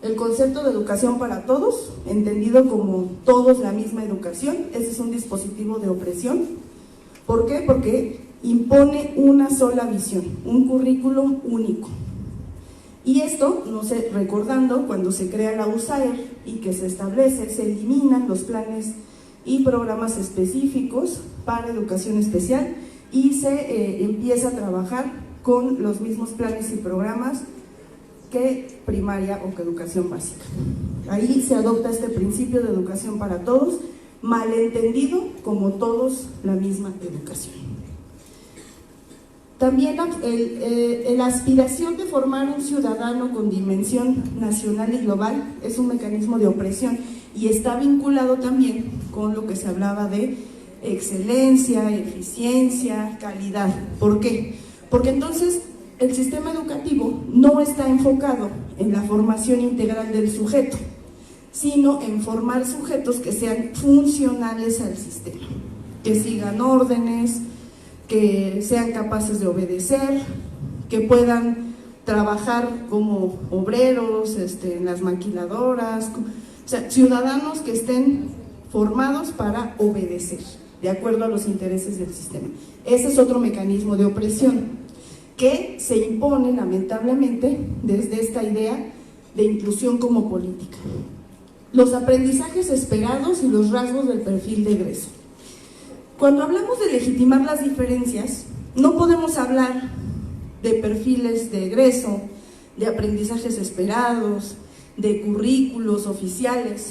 El concepto de educación para todos, entendido como todos la misma educación, ese es un dispositivo de opresión. ¿Por qué? Porque impone una sola visión, un currículum único. Y esto, recordando, cuando se crea la USAER y que se establece, se eliminan los planes y programas específicos para educación especial y se empieza a trabajar con los mismos planes y programas que primaria o que educación básica. Ahí se adopta este principio de educación para todos, malentendido como todos la misma educación. También la aspiración de formar un ciudadano con dimensión nacional y global es un mecanismo de opresión y está vinculado también con lo que se hablaba de excelencia, eficiencia, calidad. ¿Por qué? Porque entonces el sistema educativo no está enfocado en la formación integral del sujeto, sino en formar sujetos que sean funcionales al sistema, que sigan órdenes, que sean capaces de obedecer, que puedan trabajar como obreros en las maquiladoras, o sea, ciudadanos que estén formados para obedecer, de acuerdo a los intereses del sistema. Ese es otro mecanismo de opresión que se impone lamentablemente desde esta idea de inclusión como política. Los aprendizajes esperados y los rasgos del perfil de egreso. Cuando hablamos de legitimar las diferencias, no podemos hablar de perfiles de egreso, de aprendizajes esperados, de currículos oficiales,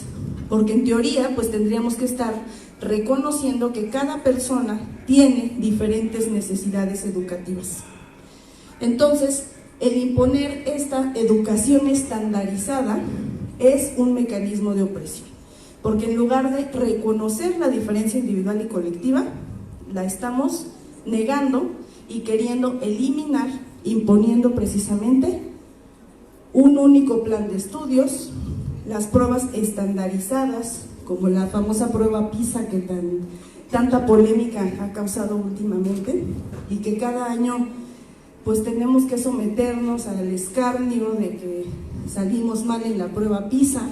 porque en teoría pues tendríamos que estar reconociendo que cada persona tiene diferentes necesidades educativas. Entonces, el imponer esta educación estandarizada es un mecanismo de opresión, porque en lugar de reconocer la diferencia individual y colectiva, la estamos negando y queriendo eliminar, imponiendo precisamente un único plan de estudios, las pruebas estandarizadas, como la famosa prueba PISA que tanta polémica ha causado últimamente, y que cada año pues tenemos que someternos al escarnio de que salimos mal en la prueba PISA,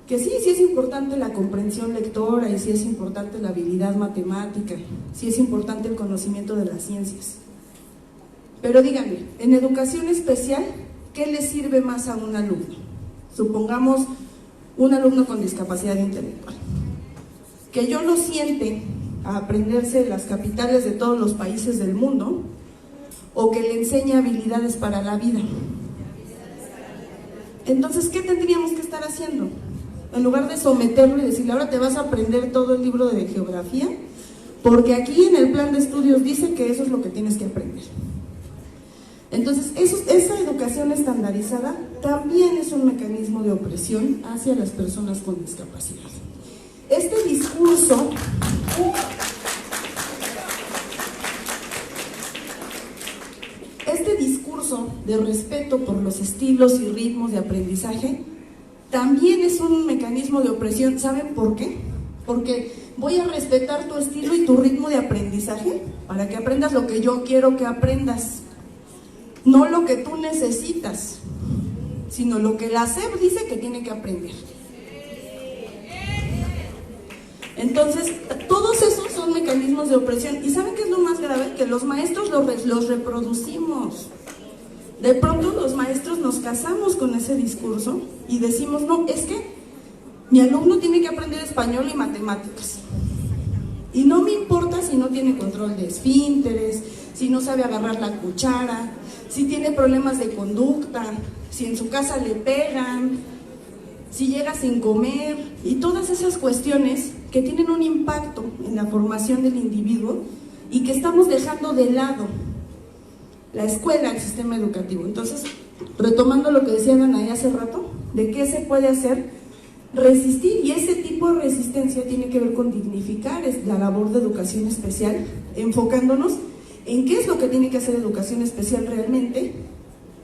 que sí es importante la comprensión lectora y sí es importante la habilidad matemática, sí es importante el conocimiento de las ciencias. Pero díganme, en educación especial, ¿qué le sirve más a un alumno? Supongamos un alumno con discapacidad intelectual, que yo lo siente a aprenderse las capitales de todos los países del mundo, o que le enseñe habilidades para la vida. Entonces, ¿qué tendríamos que estar haciendo? En lugar de someterlo y decirle, ahora te vas a aprender todo el libro de geografía, porque aquí en el plan de estudios dice que eso es lo que tienes que aprender. Entonces, esa educación estandarizada también es un mecanismo de opresión hacia las personas con discapacidad. Este discurso de respeto por los estilos y ritmos de aprendizaje también es un mecanismo de opresión. ¿Saben por qué? Porque voy a respetar tu estilo y tu ritmo de aprendizaje para que aprendas lo que yo quiero que aprendas, no lo que tú necesitas, sino lo que la SEP dice que tiene que aprender. Entonces, todos esos son mecanismos de opresión. ¿Y saben qué es lo más grave? Que los maestros los reproducimos. De pronto los maestros nos casamos con ese discurso y decimos, no, es que mi alumno tiene que aprender español y matemáticas. Y no me importa si no tiene control de esfínteres, si no sabe agarrar la cuchara, si tiene problemas de conducta, si en su casa le pegan, si llega sin comer, y todas esas cuestiones que tienen un impacto en la formación del individuo y que estamos dejando de lado la escuela, el sistema educativo. Entonces, retomando lo que decían Anaí hace rato, de qué se puede hacer, resistir, y ese tipo de resistencia tiene que ver con dignificar la labor de educación especial, enfocándonos en qué es lo que tiene que hacer educación especial realmente,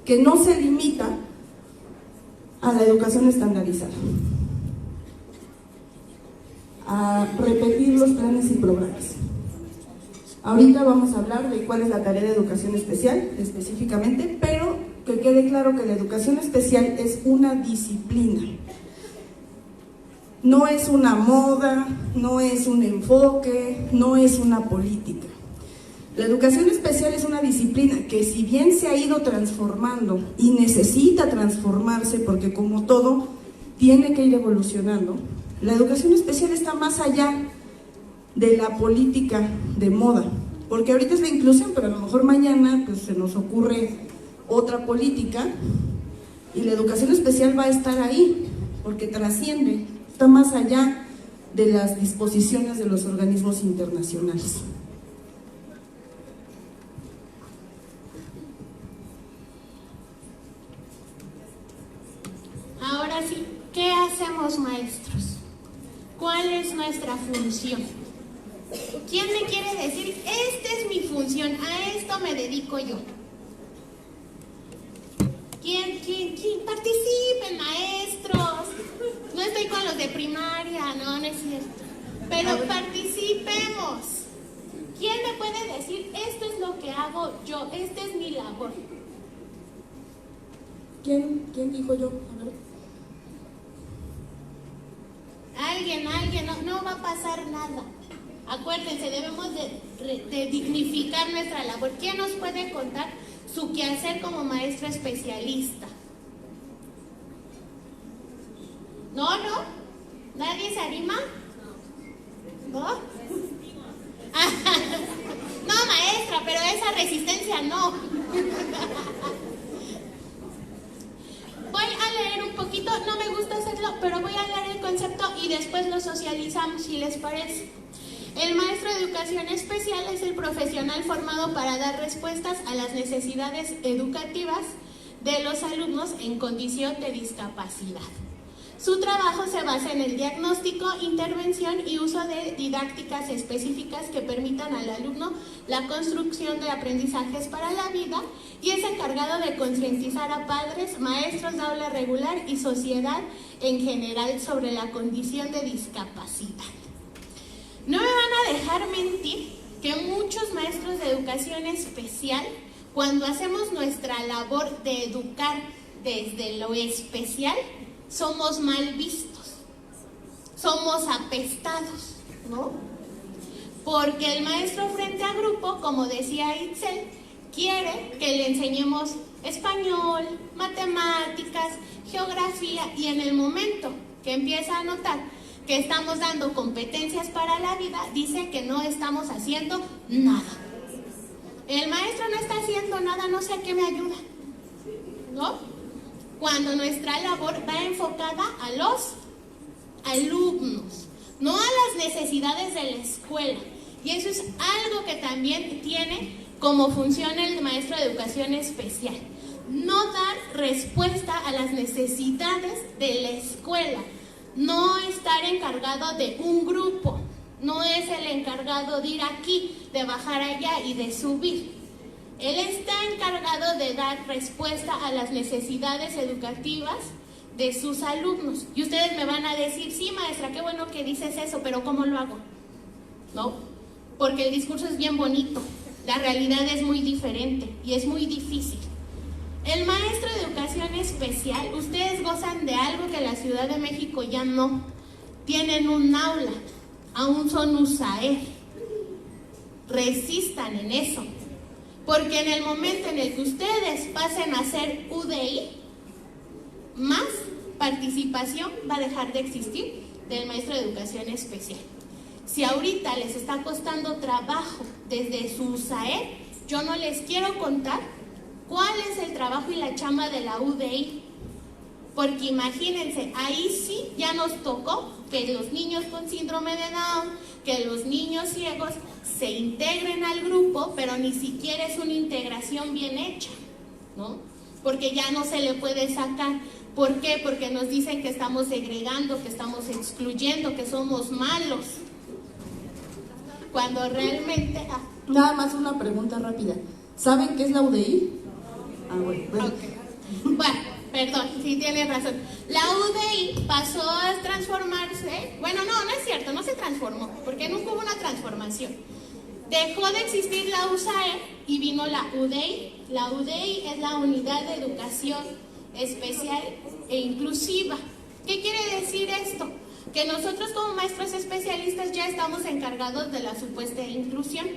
que no se limita a la educación estandarizada, a repetir los planes y programas. Ahorita vamos a hablar de cuál es la tarea de educación especial específicamente, pero que quede claro que la educación especial es una disciplina. No es una moda, no es un enfoque, no es una política. La educación especial es una disciplina que, si bien se ha ido transformando y necesita transformarse, porque como todo tiene que ir evolucionando, la educación especial está más allá de la política de moda, porque ahorita es la inclusión, pero a lo mejor mañana pues se nos ocurre otra política y la educación especial va a estar ahí, porque trasciende, está más allá de las disposiciones de los organismos internacionales. Ahora sí, ¿qué hacemos, maestros? ¿Cuál es nuestra función? ¿Quién me quiere decir, esta es mi función, a esto me dedico yo? ¿Quién? Participen, maestros. No estoy con los de primaria, no es cierto. Pero participemos. ¿Quién me puede decir, esto es lo que hago yo, esta es mi labor? ¿Quién dijo yo? A ver. Alguien, no va a pasar nada. Acuérdense, debemos de dignificar nuestra labor. ¿Quién nos puede contar su quehacer como maestro especialista? ¿No? ¿Nadie se anima? ¿No? No, maestra, pero esa resistencia no. Voy a leer un poquito, no me gusta hacerlo, pero voy a leer el concepto y después lo socializamos, si les parece. El maestro de educación especial es el profesional formado para dar respuestas a las necesidades educativas de los alumnos en condición de discapacidad. Su trabajo se basa en el diagnóstico, intervención y uso de didácticas específicas que permitan al alumno la construcción de aprendizajes para la vida y es encargado de concientizar a padres, maestros de aula regular y sociedad en general sobre la condición de discapacidad. No me van a dejar mentir que muchos maestros de educación especial, cuando hacemos nuestra labor de educar desde lo especial, somos mal vistos, somos apestados, ¿no? Porque el maestro frente a grupo, como decía Itzel, quiere que le enseñemos español, matemáticas, geografía, y en el momento que empieza a notar que estamos dando competencias para la vida, dice que no estamos haciendo nada. El maestro no está haciendo nada, no sé a qué me ayuda, ¿no? Cuando nuestra labor va enfocada a los alumnos, no a las necesidades de la escuela. Y eso es algo que también tiene como función el maestro de educación especial. No dar respuesta a las necesidades de la escuela. No estar encargado de un grupo. No es el encargado de ir aquí, de bajar allá y de subir. Él está encargado de dar respuesta a las necesidades educativas de sus alumnos. Y ustedes me van a decir, sí, maestra, qué bueno que dices eso, pero ¿cómo lo hago? ¿No? Porque el discurso es bien bonito, la realidad es muy diferente y es muy difícil. El maestro de educación especial, ustedes gozan de algo que la Ciudad de México ya no. Tienen un aula, aún son USAER. Resistan en eso. Porque en el momento en el que ustedes pasen a ser UDI, más participación va a dejar de existir del maestro de educación especial. Si ahorita les está costando trabajo desde su USAER, yo no les quiero contar cuál es el trabajo y la chamba de la UDI. Porque imagínense, ahí sí ya nos tocó que los niños con síndrome de Down, que los niños ciegos se integren al grupo, pero ni siquiera es una integración bien hecha, ¿no? Porque ya no se le puede sacar. ¿Por qué? Porque nos dicen que estamos segregando, que estamos excluyendo, que somos malos. Cuando realmente... Nada más una pregunta rápida. ¿Saben qué es la UDI? Bueno. Okay. Bueno, perdón, sí tienes razón. La UDI pasó a transformarse... Bueno, no es cierto, no se transformó, porque nunca hubo una transformación. Dejó de existir la USAER y vino la UDI. La UDI es la Unidad de Educación Especial e Inclusiva. ¿Qué quiere decir esto? Que nosotros como maestros especialistas ya estamos encargados de la supuesta inclusión.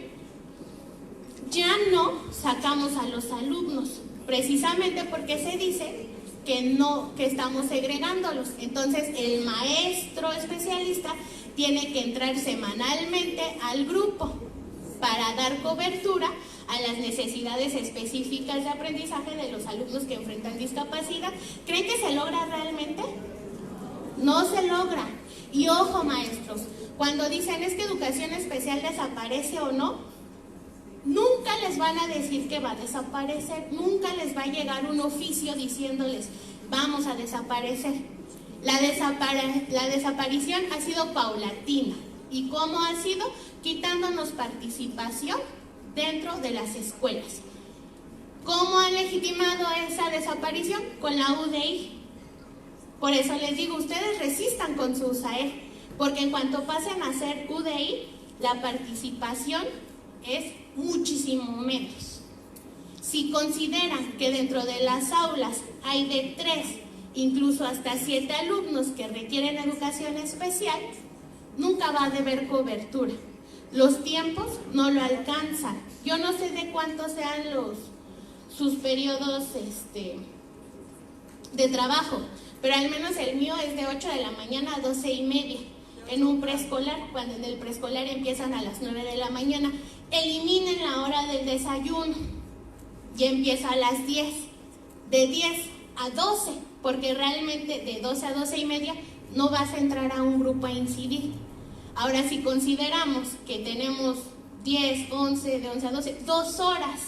Ya no sacamos a los alumnos, precisamente porque se dice que estamos segregándolos. Entonces el maestro especialista tiene que entrar semanalmente al grupo para dar cobertura a las necesidades específicas de aprendizaje de los alumnos que enfrentan discapacidad. ¿Creen que se logra realmente? No se logra. Y ojo, maestros, cuando dicen es que educación especial desaparece o no, nunca les van a decir que va a desaparecer, nunca les va a llegar un oficio diciéndoles vamos a desaparecer. La desaparición ha sido paulatina. ¿Y cómo ha sido? Quitándonos participación dentro de las escuelas. ¿Cómo han legitimado esa desaparición? Con la UDI. Por eso les digo, ustedes resistan con su USAER, porque en cuanto pasen a ser UDI, la participación es muchísimo menos. Si consideran que dentro de las aulas hay de 3, incluso hasta 7 alumnos que requieren educación especial, nunca va a haber cobertura. Los tiempos no lo alcanzan. Yo no sé de cuántos sean sus periodos de trabajo, pero al menos el mío es de 8 de la mañana a 12:30 en un preescolar, cuando en el preescolar empiezan a las 9 de la mañana. Eliminen la hora del desayuno y empieza a las 10, de 10 a 12, porque realmente de 12 a 12:30 no vas a entrar a un grupo a incidir. Ahora, si consideramos que tenemos 10, 11, de 11 a 12, 2 horas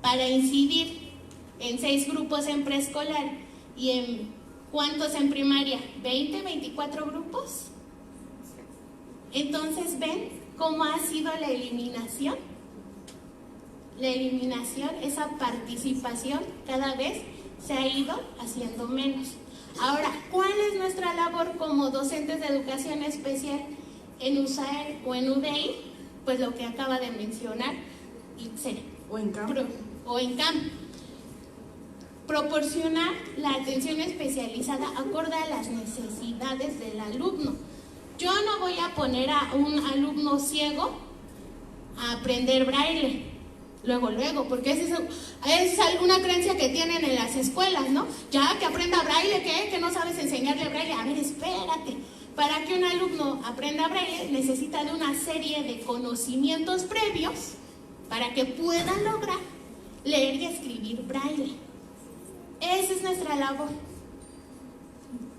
para incidir en 6 grupos en preescolar y en ¿cuántos en primaria? ¿20, 24 grupos? Entonces, ¿ven cómo ha sido la eliminación? La eliminación, esa participación cada vez se ha ido haciendo menos. Ahora, ¿cuál es nuestra labor como docentes de educación especial en USAER o en UDI? Pues lo que acaba de mencionar Itzel. O en campo. O en campo. Proporcionar la atención especializada acorde a las necesidades del alumno. Yo no voy a poner a un alumno ciego a aprender braille luego, porque es alguna creencia que tienen en las escuelas, ¿no? Ya que aprenda braille, ¿qué? Que no sabes enseñarle braille. A ver, espérate. Para que un alumno aprenda braille necesita de una serie de conocimientos previos para que pueda lograr leer y escribir braille. Esa es nuestra labor,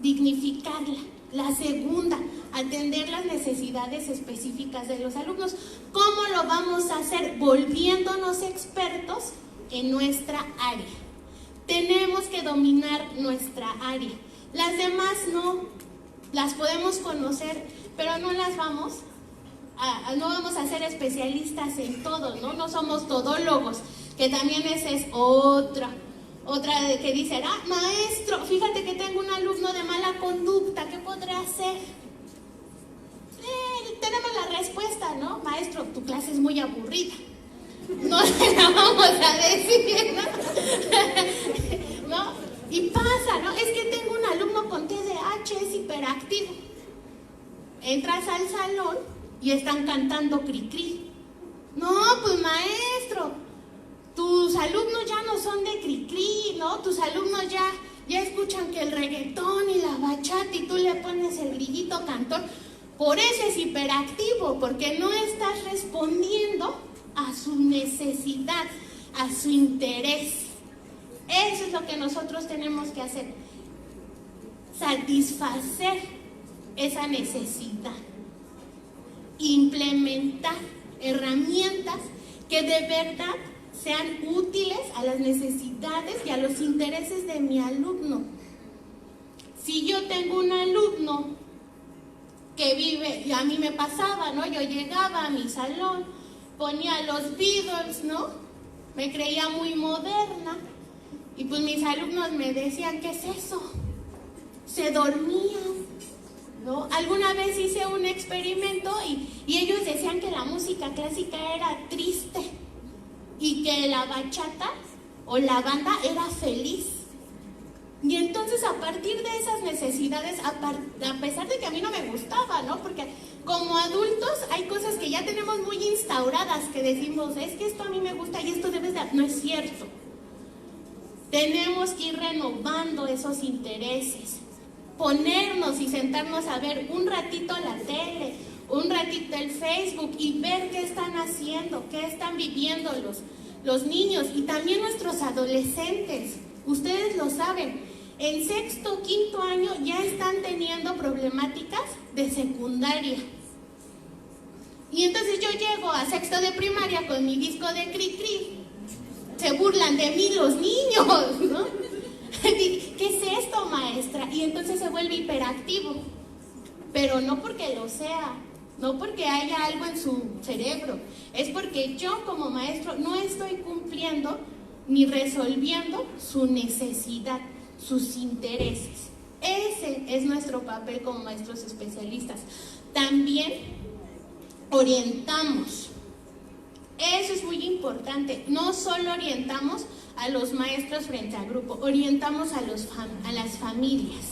dignificarla. La segunda, atender las necesidades específicas de los alumnos. ¿Cómo lo vamos a hacer? Volviéndonos expertos en nuestra área. Tenemos que dominar nuestra área. Las demás no, las podemos conocer, pero no vamos a ser especialistas en todo, ¿no? No somos todólogos, que también esa es otra que dice, maestro, fíjate que tengo un alumno de mala conducta, ¿qué podrá hacer? Tenemos la respuesta, ¿no? Maestro, tu clase es muy aburrida. No se la vamos a decir, ¿no? Y pasa, ¿no? Es que tengo un alumno con TDAH, es hiperactivo. Entras al salón y están cantando cri-cri. No, pues maestro, tus alumnos ya no son de cri-cri, ¿no? Tus alumnos ya escuchan que el reggaetón y la bachata y tú le pones el grillito cantor. Por eso es hiperactivo, porque no estás respondiendo a su necesidad, a su interés. Eso es lo que nosotros tenemos que hacer, satisfacer esa necesidad, implementar herramientas que de verdad sean útiles a las necesidades y a los intereses de mi alumno. Si yo tengo un alumno que vive, y a mí me pasaba, ¿no? Yo llegaba a mi salón, ponía los Beatles, ¿no? Me creía muy moderna, y pues mis alumnos me decían, ¿qué es eso? Se dormían, ¿no? Alguna vez hice un experimento y ellos decían que la música clásica era triste y que la bachata o la banda era feliz. Y entonces a partir de esas necesidades, a pesar de que a mí no me gustaba, ¿no? Porque como adultos hay cosas que ya tenemos muy instauradas, que decimos, es que esto a mí me gusta y esto debe de... No es cierto. Tenemos que ir renovando esos intereses, ponernos y sentarnos a ver un ratito la tele, un ratito el Facebook y ver qué están haciendo, qué están viviendo los niños y también nuestros adolescentes. Ustedes lo saben, en 6º, 5º año ya están teniendo problemáticas de secundaria. Y entonces yo llego a 6º de primaria con mi disco de cri-cri. Se burlan de mí los niños, ¿no? ¿Qué es esto, maestra? Y entonces se vuelve hiperactivo. Pero no porque lo sea, no porque haya algo en su cerebro. Es porque yo como maestro no estoy cumpliendo ni resolviendo su necesidad, sus intereses. Ese es nuestro papel como maestros especialistas. También orientamos. Eso es muy importante. No solo orientamos a los maestros frente al grupo, orientamos a las familias.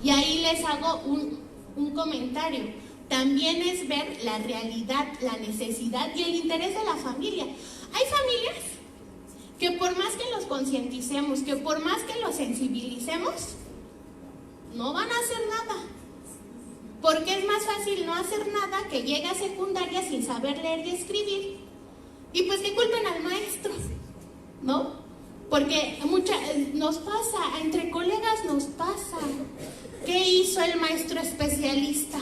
Y ahí les hago un comentario. También es ver la realidad, la necesidad y el interés de la familia. Hay familias que por más que los concienticemos, que por más que los sensibilicemos, no van a hacer nada. Porque es más fácil no hacer nada que llegue a secundaria sin saber leer y escribir. Y pues que culpen al maestro, ¿no? Porque nos pasa, entre colegas nos pasa. ¿Qué hizo el maestro especialista?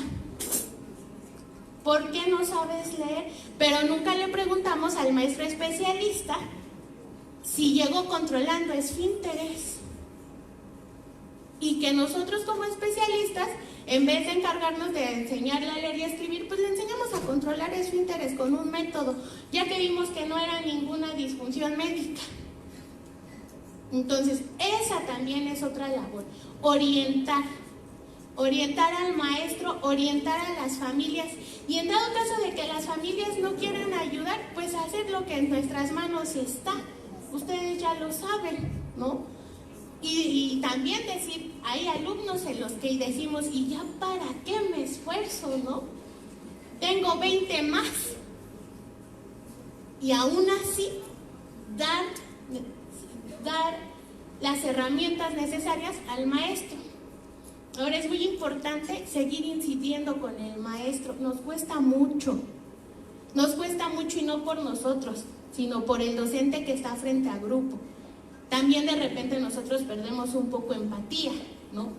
¿Por qué no sabes leer? Pero nunca le preguntamos al maestro especialista si llegó controlando esfínteres. Y que nosotros como especialistas, en vez de encargarnos de enseñarle a leer y a escribir, pues le enseñamos a controlar esfínteres con un método, ya que vimos que no era ninguna disfunción médica. Entonces, esa también es otra labor, orientar al maestro, orientar a las familias, y en dado caso de que las familias no quieran ayudar, pues hacer lo que en nuestras manos está. Ustedes ya lo saben, ¿no? Y también decir, hay alumnos en los que decimos, ¿y ya para qué me esfuerzo, no? Tengo 20 más. Y aún así, dar las herramientas necesarias al maestro. Ahora es muy importante seguir incidiendo con el maestro. Nos cuesta mucho y no por nosotros, sino por el docente que está frente a grupo. También de repente nosotros perdemos un poco empatía, ¿no?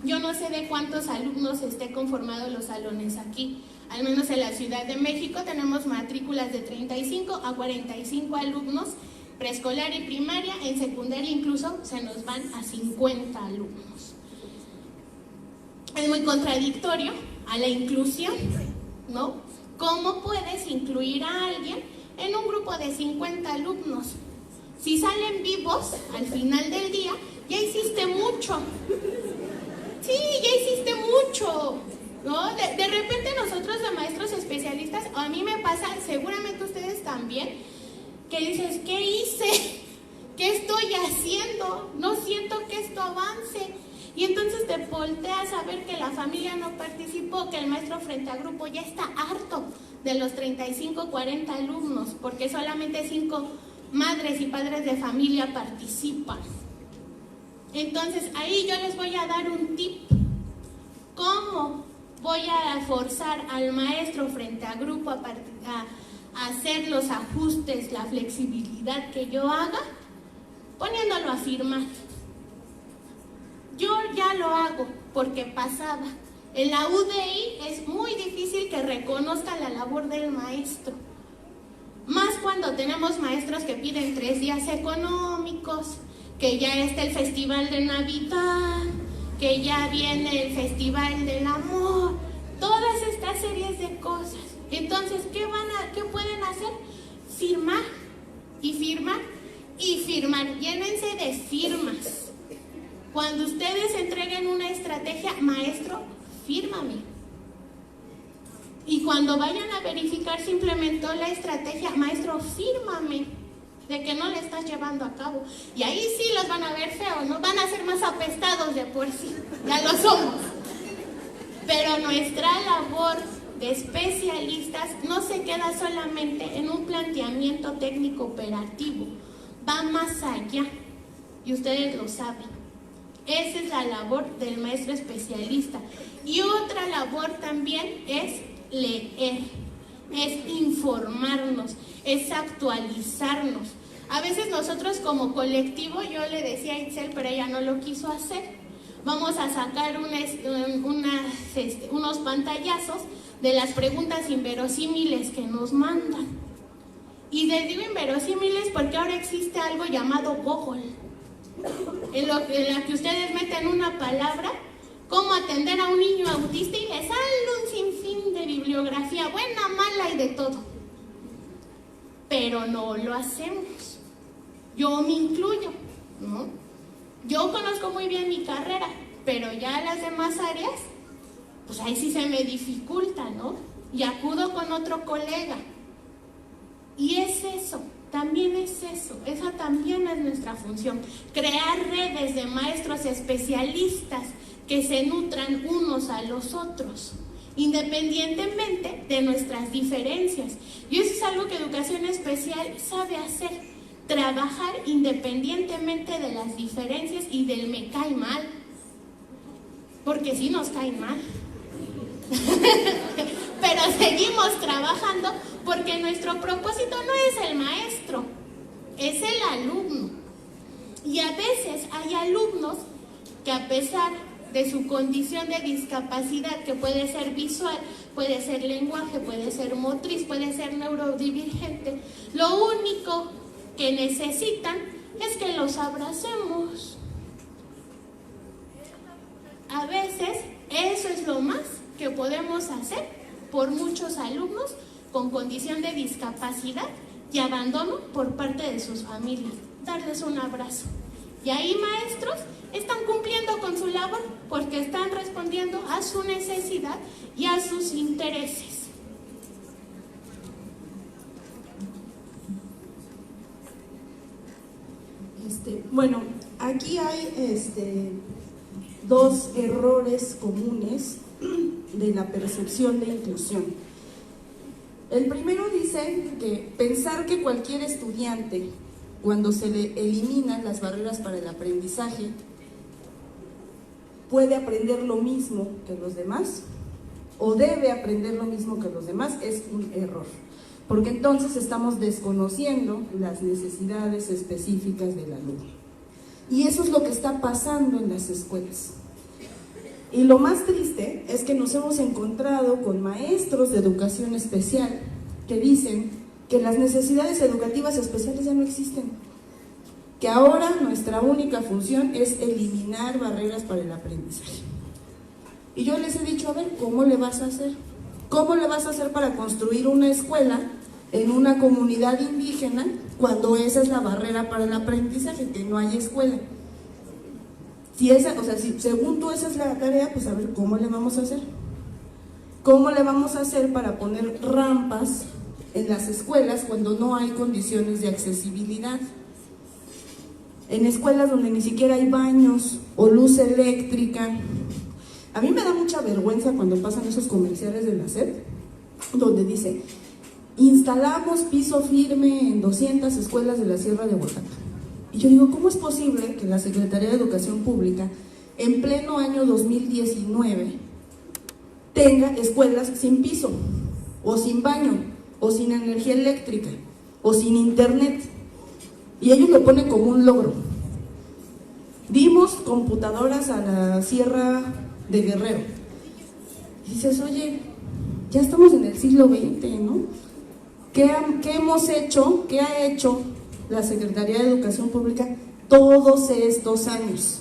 Yo no sé de cuántos alumnos esté conformados los salones aquí. Al menos en la Ciudad de México tenemos matrículas de 35 a 45 alumnos, preescolar y primaria. En secundaria incluso se nos van a 50 alumnos. Es muy contradictorio a la inclusión, ¿no? ¿Cómo puedes incluir a alguien en un grupo de 50 alumnos? Si salen vivos al final del día, ya hiciste mucho. Sí, ya hiciste mucho, ¿no? De repente nosotros de maestros especialistas, a mí me pasa, seguramente ustedes también, que dices, ¿qué hice? ¿Qué estoy haciendo? No siento que esto avance. Y entonces te volteas a ver que la familia no participó, que el maestro frente a grupo ya está harto de los 35, 40 alumnos, porque solamente 5 madres y padres de familia participan. Entonces ahí yo les voy a dar un tip. ¿Cómo voy a forzar al maestro frente a grupo a hacer los ajustes, la flexibilidad que yo haga? Poniéndolo a firmar. Yo ya lo hago porque pasaba. En la UDI es muy difícil que reconozca la labor del maestro. Más cuando tenemos maestros que piden 3 días económicos, que ya está el Festival de Navidad, que ya viene el Festival del Amor, todas estas series de cosas. Entonces, ¿qué pueden hacer? Firmar y firmar y firmar. Llénense de firmas. Cuando ustedes entreguen una estrategia, maestro, fírmame. Y cuando vayan a verificar si implementó la estrategia, maestro, fírmame de que no la estás llevando a cabo. Y ahí sí los van a ver feos, ¿no? Van a ser más apestados de por sí, ya lo somos. Pero nuestra labor de especialistas no se queda solamente en un planteamiento técnico operativo, va más allá, y ustedes lo saben. Esa es la labor del maestro especialista. Y otra labor también es leer, es informarnos, es actualizarnos. A veces nosotros como colectivo, yo le decía a Itzel, pero ella no lo quiso hacer, vamos a sacar unos pantallazos de las preguntas inverosímiles que nos mandan. Y les digo inverosímiles porque ahora existe algo llamado Google, en la que ustedes meten una palabra, cómo atender a un niño autista, y les sale un sinfín de bibliografía, buena, mala y de todo. Pero no lo hacemos. Yo me incluyo, ¿no? Yo conozco muy bien mi carrera, pero ya las demás áreas, pues ahí sí se me dificulta, ¿no? Y acudo con otro colega. Y es eso. También es eso, esa también es nuestra función, crear redes de maestros especialistas que se nutran unos a los otros, independientemente de nuestras diferencias. Y eso es algo que Educación Especial sabe hacer, trabajar independientemente de las diferencias y del me cae mal, porque sí nos cae mal. Pero seguimos trabajando porque nuestro propósito no es el maestro, es el alumno. Y a veces hay alumnos que, a pesar de su condición de discapacidad, que puede ser visual, puede ser lenguaje, puede ser motriz, puede ser neurodivergente, lo único que necesitan es que los abracemos. A veces eso es lo más que podemos hacer por muchos alumnos con condición de discapacidad y abandono por parte de sus familias, darles un abrazo. Y ahí, maestros, están cumpliendo con su labor porque están respondiendo a su necesidad y a sus intereses. Bueno, aquí hay dos errores comunes de la percepción de inclusión. El primero dice que pensar que cualquier estudiante, cuando se le eliminan las barreras para el aprendizaje, puede aprender lo mismo que los demás o debe aprender lo mismo que los demás, es un error. Porque entonces estamos desconociendo las necesidades específicas del alumno. Y eso es lo que está pasando en las escuelas. Y lo más triste es que nos hemos encontrado con maestros de educación especial que dicen que las necesidades educativas especiales ya no existen, que ahora nuestra única función es eliminar barreras para el aprendizaje. Y yo les he dicho, a ver, ¿cómo le vas a hacer? ¿Cómo le vas a hacer para construir una escuela en una comunidad indígena cuando esa es la barrera para el aprendizaje, que no hay escuela? Si según tú esa es la tarea, pues a ver, ¿cómo le vamos a hacer? ¿Cómo le vamos a hacer para poner rampas en las escuelas cuando no hay condiciones de accesibilidad? En escuelas donde ni siquiera hay baños o luz eléctrica. A mí me da mucha vergüenza cuando pasan esos comerciales de la SEP, donde dice, instalamos piso firme en 200 escuelas de la Sierra de Oaxaca. Y yo digo, ¿cómo es posible que la Secretaría de Educación Pública, en pleno año 2019, tenga escuelas sin piso, o sin baño, o sin energía eléctrica, o sin internet? Y ellos lo ponen como un logro. Dimos computadoras a la Sierra de Guerrero. Y dices, oye, ya estamos en el siglo XX, ¿no? ¿Qué hemos hecho? ¿Qué ha hecho la Secretaría de Educación Pública todos estos años?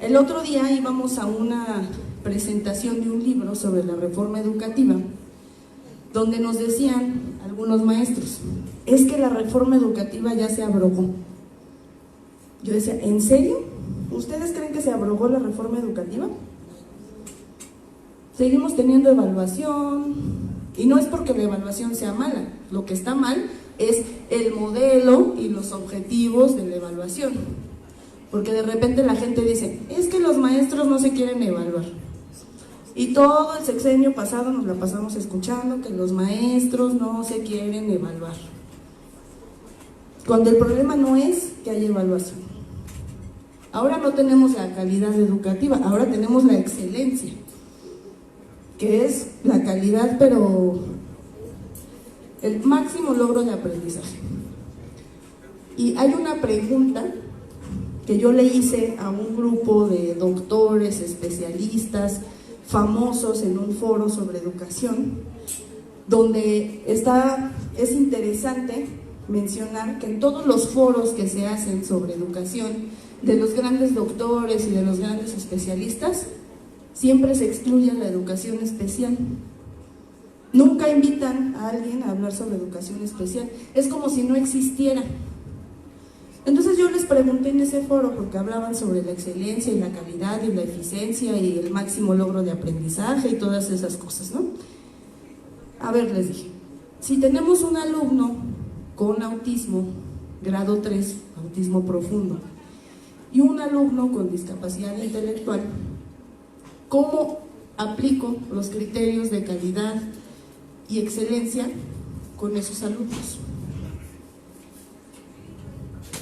El otro día íbamos a una presentación de un libro sobre la reforma educativa, donde nos decían algunos maestros, es que la reforma educativa ya se abrogó. Yo decía, ¿en serio? ¿Ustedes creen que se abrogó la reforma educativa? Seguimos teniendo evaluación, y no es porque la evaluación sea mala, lo que está mal es el modelo y los objetivos de la evaluación. Porque de repente la gente dice, es que los maestros no se quieren evaluar. Y todo el sexenio pasado nos la pasamos escuchando que los maestros no se quieren evaluar. Cuando el problema no es que haya evaluación. Ahora no tenemos la calidad educativa, ahora tenemos la excelencia, que es la calidad, pero el máximo logro de aprendizaje. Y hay una pregunta que yo le hice a un grupo de doctores, especialistas, famosos en un foro sobre educación, donde es interesante mencionar que en todos los foros que se hacen sobre educación, de los grandes doctores y de los grandes especialistas, siempre se excluye la educación especial. Nunca invitan a alguien a hablar sobre educación especial, es como si no existiera. Entonces yo les pregunté en ese foro, porque hablaban sobre la excelencia y la calidad y la eficiencia y el máximo logro de aprendizaje y todas esas cosas, ¿no? A ver, les dije, si tenemos un alumno con autismo, grado 3, autismo profundo, y un alumno con discapacidad intelectual, ¿cómo aplico los criterios de calidad y excelencia con esos alumnos?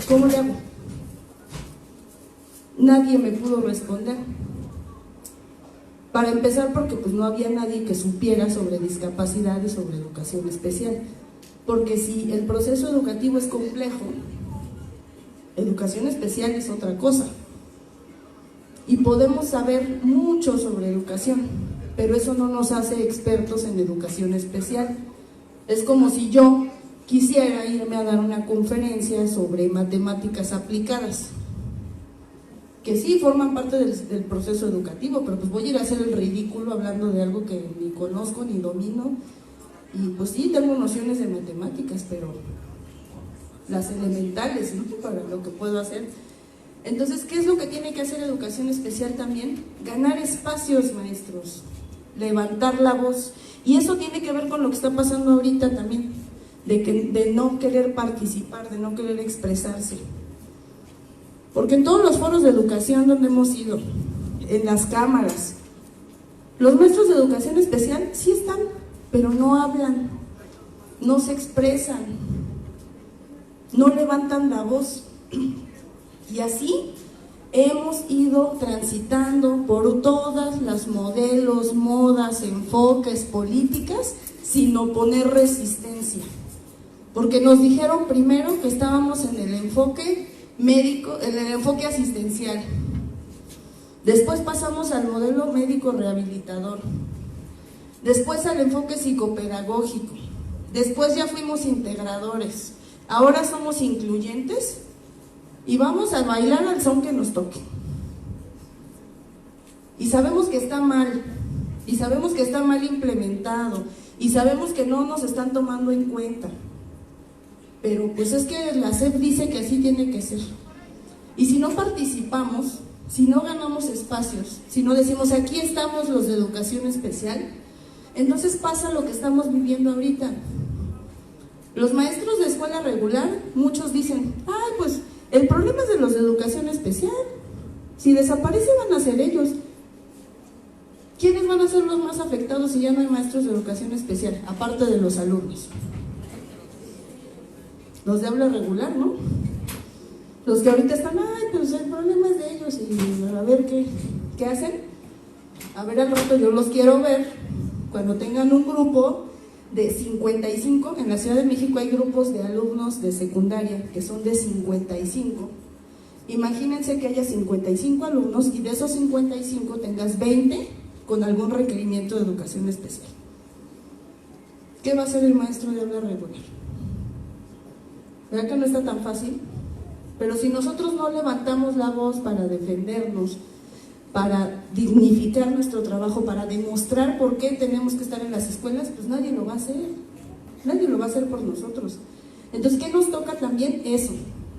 ¿Cómo le hago? Nadie me pudo responder. Para empezar, porque pues no había nadie que supiera sobre discapacidad y sobre educación especial. Porque si el proceso educativo es complejo, educación especial es otra cosa. Y podemos saber mucho sobre educación, pero eso no nos hace expertos en educación especial. Es como si yo quisiera irme a dar una conferencia sobre matemáticas aplicadas, que sí forman parte del proceso educativo, pero pues voy a ir a hacer el ridículo hablando de algo que ni conozco ni domino, y pues sí, tengo nociones de matemáticas, pero las elementales, ¿no? Para lo que puedo hacer. Entonces, ¿qué es lo que tiene que hacer educación especial también? Ganar espacios, maestros, levantar la voz, y eso tiene que ver con lo que está pasando ahorita también, de no querer participar, de no querer expresarse. Porque en todos los foros de educación donde hemos ido, en las cámaras, los maestros de educación especial sí están, pero no hablan, no se expresan, no levantan la voz. Y así hemos ido transitando por todas las modelos, modas, enfoques, políticas, sin oponer resistencia. Porque nos dijeron primero que estábamos en el enfoque médico, en el enfoque asistencial. Después pasamos al modelo médico rehabilitador. Después al enfoque psicopedagógico. Después ya fuimos integradores. Ahora somos incluyentes y vamos a bailar al son que nos toque. Y sabemos que está mal, y sabemos que está mal implementado, y sabemos que no nos están tomando en cuenta. Pero pues es que la SEP dice que así tiene que ser. Y si no participamos, si no ganamos espacios, si no decimos aquí estamos los de educación especial, entonces pasa lo que estamos viviendo ahorita. Los maestros de escuela regular, muchos dicen, ay, pues el problema es de los de educación especial. Si desaparece van a ser ellos. ¿Quiénes van a ser los más afectados si ya no hay maestros de educación especial? Aparte de los alumnos. Los de aula regular, ¿no? Los que ahorita están, ay, pues el problema es de ellos y a ver qué hacen. A ver, al rato yo los quiero ver cuando tengan un grupo de 55, en la Ciudad de México hay grupos de alumnos de secundaria que son de 55. Imagínense que haya 55 alumnos y de esos 55 tengas 20 con algún requerimiento de educación especial. ¿Qué va a hacer el maestro de aula regular? ¿Verdad que no está tan fácil? Pero si nosotros no levantamos la voz para defendernos, para dignificar nuestro trabajo, para demostrar por qué tenemos que estar en las escuelas, pues nadie lo va a hacer. Nadie lo va a hacer por nosotros. Entonces, ¿qué nos toca también? Eso,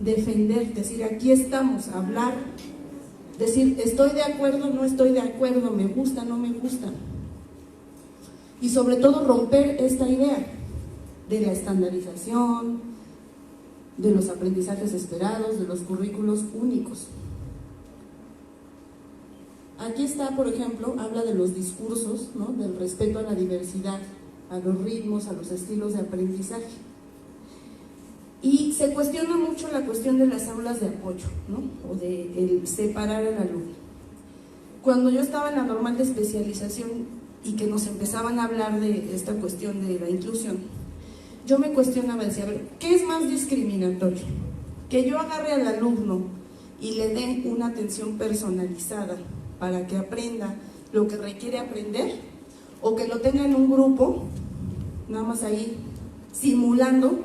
defender, decir, aquí estamos, hablar, decir, estoy de acuerdo, no estoy de acuerdo, me gusta, no me gusta. Y sobre todo romper esta idea de la estandarización, de los aprendizajes esperados, de los currículos únicos. Aquí está, por ejemplo, habla de los discursos, ¿no? Del respeto a la diversidad, a los ritmos, a los estilos de aprendizaje. Y se cuestiona mucho la cuestión de las aulas de apoyo, ¿no? O de el separar al alumno. Cuando yo estaba en la normal de especialización y que nos empezaban a hablar de esta cuestión de la inclusión, yo me cuestionaba, decía, a ver, ¿qué es más discriminatorio? Que yo agarre al alumno y le dé una atención personalizada para que aprenda lo que requiere aprender, o que lo tenga en un grupo, nada más ahí, simulando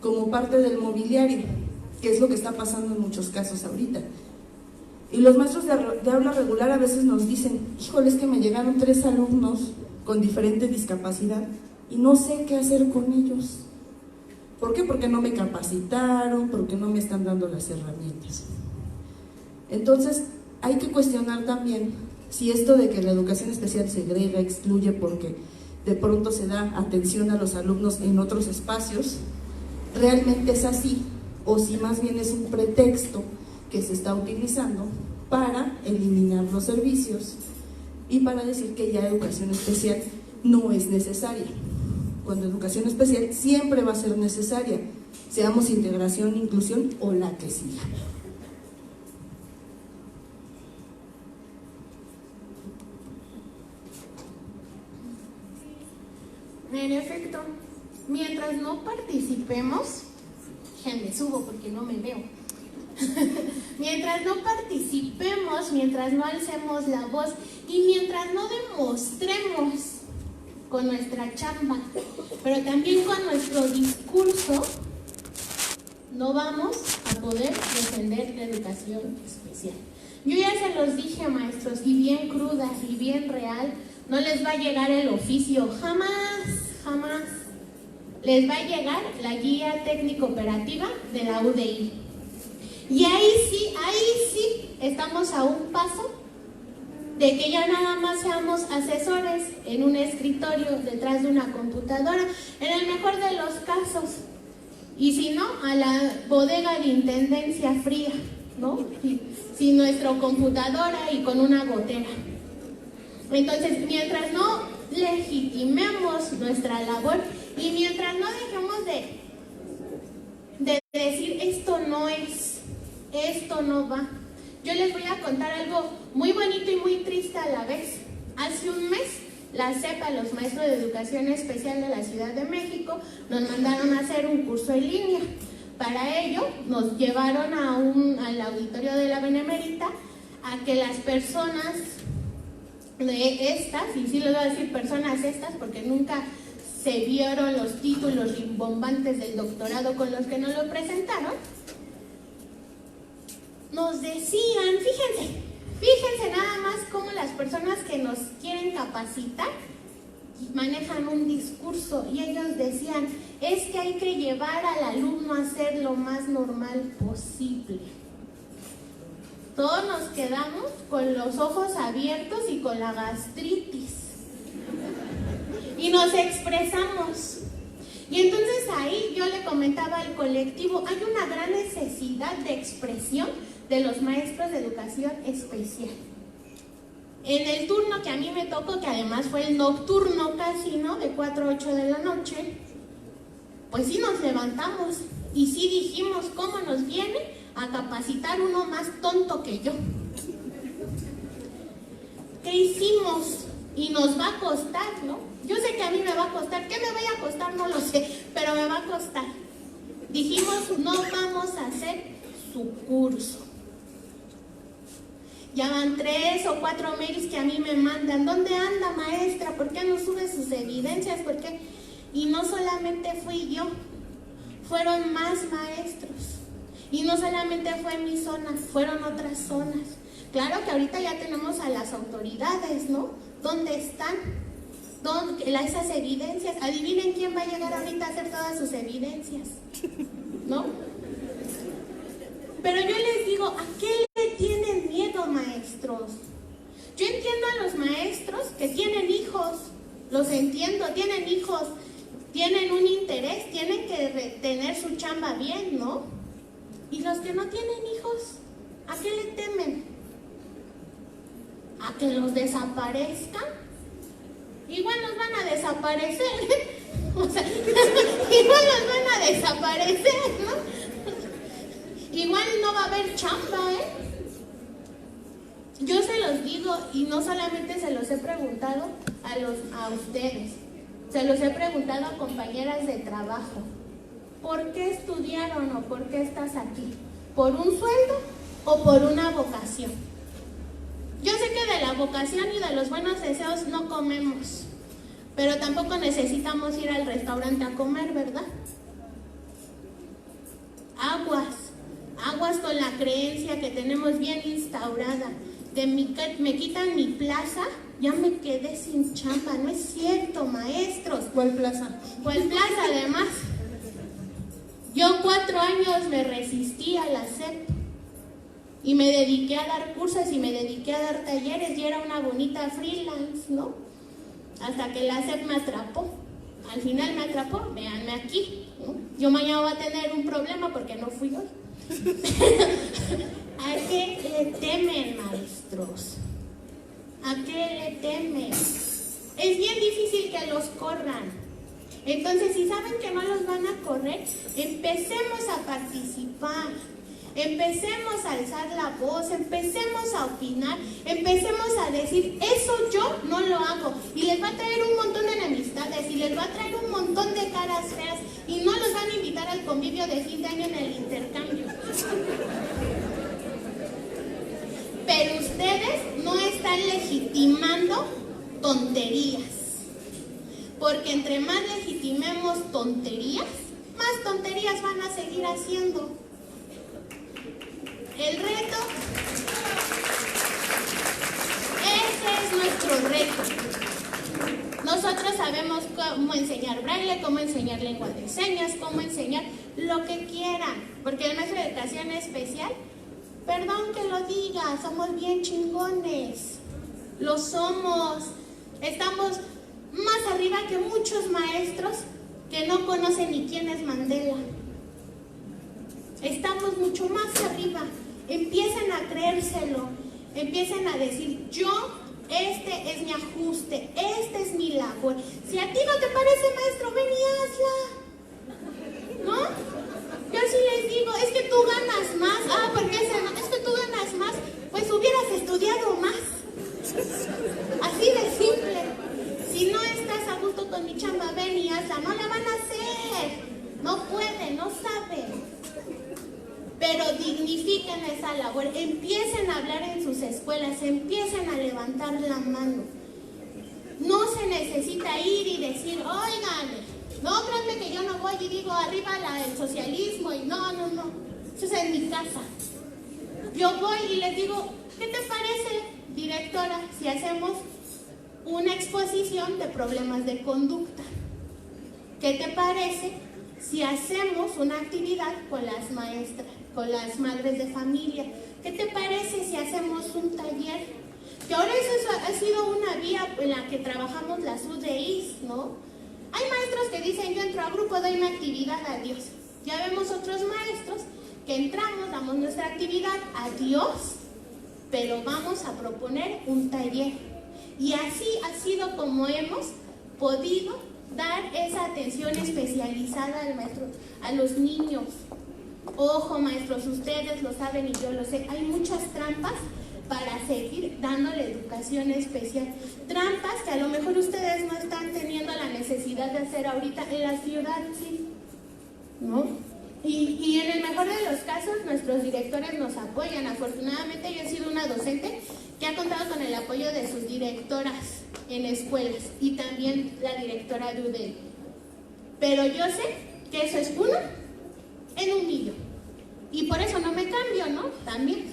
como parte del mobiliario, que es lo que está pasando en muchos casos ahorita. Y los maestros de aula regular a veces nos dicen, híjole, es que me llegaron 3 alumnos con diferente discapacidad y no sé qué hacer con ellos. ¿Por qué? Porque no me capacitaron, porque no me están dando las herramientas. Entonces, hay que cuestionar también si esto de que la educación especial segrega, excluye porque de pronto se da atención a los alumnos en otros espacios, realmente es así, o si más bien es un pretexto que se está utilizando para eliminar los servicios y para decir que ya educación especial no es necesaria, cuando educación especial siempre va a ser necesaria, seamos integración, inclusión o la que siga. En efecto, mientras no participemos, me subo porque no me veo. Mientras no participemos, mientras no alcemos la voz y mientras no demostremos con nuestra chamba pero también con nuestro discurso no vamos a poder defender la educación especial. Yo ya se los dije, maestros, y bien cruda y bien real, no les va a llegar el oficio, jamás, jamás. Les va a llegar la guía técnico operativa de la UDI. Y ahí sí, estamos a un paso de que ya nada más seamos asesores en un escritorio detrás de una computadora, en el mejor de los casos. Y si no, a la bodega de intendencia fría, ¿no? Sin nuestra computadora y con una gotera. Entonces, mientras no legitimemos nuestra labor y mientras no dejemos de decir esto no es, esto no va. Yo les voy a contar algo muy bonito y muy triste a la vez. Hace un mes, la CEPA, los maestros de educación especial de la Ciudad de México, nos mandaron a hacer un curso en línea. Para ello, nos llevaron al auditorio de la Benemérita a que las personas de estas, y sí les voy a decir personas estas porque nunca se vieron los títulos rimbombantes del doctorado con los que nos lo presentaron, nos decían, fíjense nada más cómo las personas que nos quieren capacitar manejan un discurso, y ellos decían, es que hay que llevar al alumno a ser lo más normal posible. Todos nos quedamos con los ojos abiertos y con la gastritis. Y nos expresamos. Y entonces ahí yo le comentaba al colectivo, hay una gran necesidad de expresión de los maestros de educación especial. En el turno que a mí me tocó, que además fue el nocturno casi, ¿no? De 4 a 8 de la noche, pues sí nos levantamos y sí dijimos, ¿cómo nos viene a capacitar uno más tonto que yo? ¿Qué hicimos? Y nos va a costar, ¿no? Yo sé que a mí me va a costar. ¿Qué me vaya a costar? No lo sé, pero me va a costar. Dijimos, no vamos a hacer su curso. Ya van 3 o 4 mails que a mí me mandan. ¿Dónde anda, maestra? ¿Por qué no sube sus evidencias? ¿Por qué? Y no solamente fui yo, fueron más maestros. Y no solamente fue mi zona, fueron otras zonas. Claro que ahorita ya tenemos a las autoridades, ¿no? ¿Dónde están? ¿Dónde? Esas evidencias. Adivinen quién va a llegar ahorita a hacer todas sus evidencias, ¿no? Pero yo les digo, ¿a qué le tienen miedo, maestros? Yo entiendo a los maestros que tienen hijos, los entiendo, tienen hijos, tienen un interés, tienen que tener su chamba bien, ¿no? Y los que no tienen hijos, ¿a qué le temen? ¿A que los desaparezcan? Igual nos van a desaparecer, o sea, igual nos van a desaparecer, ¿no? Igual no va a haber chamba, ¿eh? Yo se los digo, y no solamente se los he preguntado a ustedes, se los he preguntado a compañeras de trabajo. ¿Por qué estudiaron o por qué estás aquí? ¿Por un sueldo o por una vocación? Yo sé que de la vocación y de los buenos deseos no comemos, pero tampoco necesitamos ir al restaurante a comer, ¿verdad? Aguas con la creencia que tenemos bien instaurada de me quitan mi plaza, ya me quedé sin chamba. No es cierto, maestros. ¿Cuál plaza? ¿Cuál plaza, además? Yo 4 años me resistí a la SEP y me dediqué a dar cursos y me dediqué a dar talleres y era una bonita freelance, ¿no? Hasta que la SEP me atrapó. Al final me atrapó, véanme aquí, ¿no? Yo mañana voy a tener un problema porque no fui hoy. ¿A qué le temen, maestros? ¿A qué le temen? Es bien difícil que los corran. Entonces, si saben que no los van a correr, empecemos a participar, empecemos a alzar la voz, empecemos a opinar, empecemos a decir, eso yo no lo hago. Y les va a traer un montón de enemistades, y les va a traer un montón de caras feas, y no los van a invitar al convivio de fin de año en el intercambio. Pero ustedes no están legitimando tonterías. porque entre más legitimemos tonterías, más tonterías van a seguir haciendo. El reto, ese es nuestro reto. Nosotros sabemos cómo enseñar braille, cómo enseñar lengua de señas, cómo enseñar lo que quieran, porque el maestro de educación especial, perdón que lo diga, somos bien chingones, lo somos, estamos más arriba que muchos maestros que no conocen ni quién es Mandela. Estamos mucho más arriba. Empiecen a creérselo, empiecen a decir, este es mi ajuste, este es mi labor. Si a ti no te parece, maestro, ven y hazla, ¿no? Yo sí les digo, es que tú ganas más. ¿Por qué? Es que tú ganas más, pues hubieras estudiado más. Así de simple. Si no estás a gusto con mi chamba, ven y hazla. No la van a hacer, no pueden, no saben. Pero dignifiquen esa labor, empiecen a hablar en sus escuelas, empiecen a levantar la mano. No se necesita ir y decir, oigan, no, créanme que yo no voy y digo arriba el socialismo y no. Eso es en mi casa. Yo voy y les digo, ¿qué te parece, directora, si hacemos una exposición de problemas de conducta? ¿Qué te parece si hacemos una actividad con las maestras, con las madres de familia? ¿Qué te parece si hacemos un taller? Que ahora eso ha sido una vía en la que trabajamos las UDIs, ¿no? Hay maestros que dicen, yo entro a grupo, doy mi actividad, adiós. Ya vemos otros maestros que entramos, damos nuestra actividad, adiós, pero vamos a proponer un taller. Y así ha sido como hemos podido dar esa atención especializada al maestro, a los niños. Ojo, maestros, ustedes lo saben y yo lo sé, hay muchas trampas para seguir dándole educación especial. Trampas que a lo mejor ustedes no están teniendo la necesidad de hacer ahorita en la ciudad, sí, ¿no? Y en el mejor de los casos, nuestros directores nos apoyan. Afortunadamente, yo he sido una docente que ha contado con el apoyo de sus directoras en escuelas y también la directora de UDEL. Pero yo sé que eso es uno en un millón. Y por eso no me cambio, ¿no? También.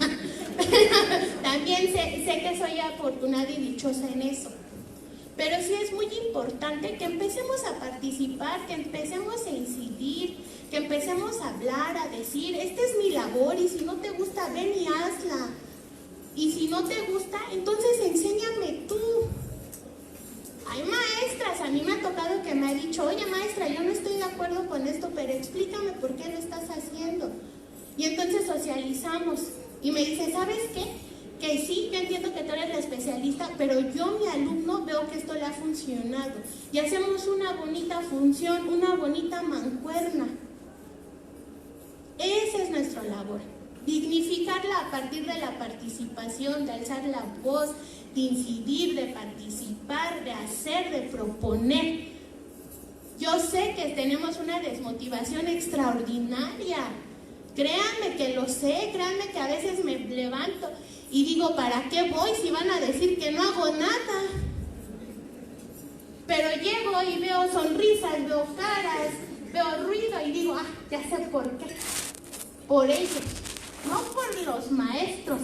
También sé que soy afortunada y dichosa en eso. Pero sí es muy importante que empecemos a participar, que empecemos a incidir, que empecemos a hablar, a decir, esta es mi labor y si no te gusta, ven y hazla. Y si no te gusta, entonces enséñame tú. Hay maestras, a mí me ha tocado que me ha dicho, oye maestra, yo no estoy de acuerdo con esto, pero explícame por qué lo estás haciendo. Y entonces socializamos y me dice, ¿sabes qué? Que sí, yo entiendo que tú eres la especialista, pero yo, mi alumno, veo que esto le ha funcionado. Y hacemos una bonita función, una bonita mancuerna. Esa es nuestra labor. Dignificarla a partir de la participación, de alzar la voz, de incidir, de participar, de hacer, de proponer. Yo sé que tenemos una desmotivación extraordinaria. Créanme que lo sé, créanme que a veces me levanto y digo, ¿para qué voy si van a decir que no hago nada? Pero llego y veo sonrisas, veo caras, veo ruido y digo, ya sé por qué. Por ellos, no por los maestros,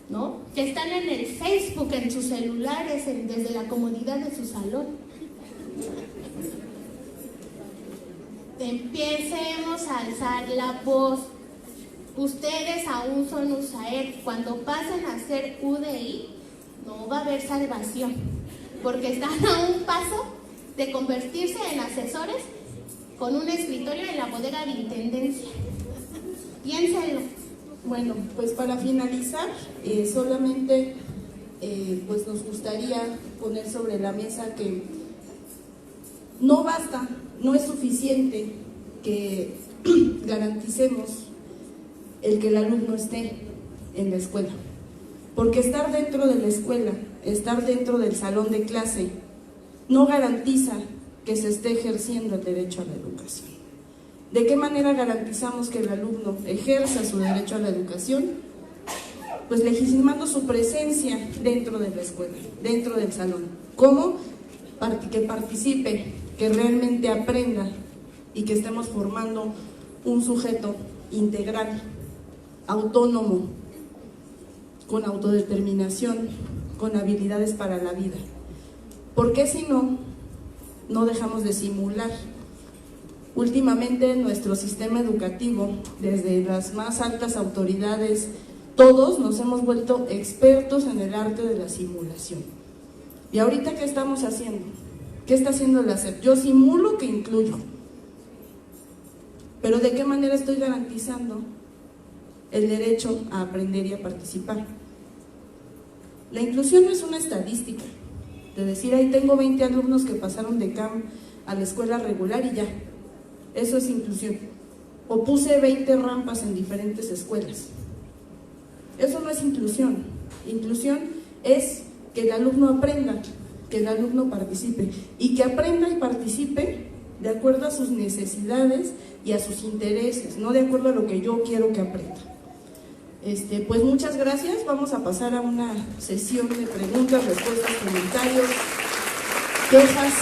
¿no? Que están en el Facebook, en sus celulares, desde la comodidad de su salón. Empecemos a alzar la voz. Ustedes aún son USAER. Cuando pasen a ser UDI, no va a haber salvación, porque están a un paso de convertirse en asesores con un escritorio en la bodega de intendencia. Piénsenlo. Bueno, pues para finalizar, solamente pues nos gustaría poner sobre la mesa que no basta, no es suficiente que garanticemos el que el alumno esté en la escuela, porque estar dentro de la escuela, estar dentro del salón de clase, no garantiza que se esté ejerciendo el derecho a la educación. ¿De qué manera garantizamos que el alumno ejerza su derecho a la educación? Pues legitimando su presencia dentro de la escuela, dentro del salón. ¿Cómo? Que participe que realmente aprenda y que estemos formando un sujeto integral, autónomo, con autodeterminación, con habilidades para la vida. Porque si no, no dejamos de simular. Últimamente en nuestro sistema educativo, desde las más altas autoridades, todos nos hemos vuelto expertos en el arte de la simulación. ¿Y ahorita qué estamos haciendo? ¿Qué está haciendo la SEP? Yo simulo que incluyo. Pero ¿de qué manera estoy garantizando el derecho a aprender y a participar? La inclusión no es una estadística, de decir, ahí tengo 20 alumnos que pasaron de CAM a la escuela regular y ya. Eso es inclusión. O puse 20 rampas en diferentes escuelas. Eso no es inclusión. Inclusión es que el alumno aprenda, que el alumno participe, y que aprenda y participe de acuerdo a sus necesidades y a sus intereses, no de acuerdo a lo que yo quiero que aprenda. Pues muchas gracias. Vamos a pasar a una sesión de preguntas, respuestas, comentarios, quejas.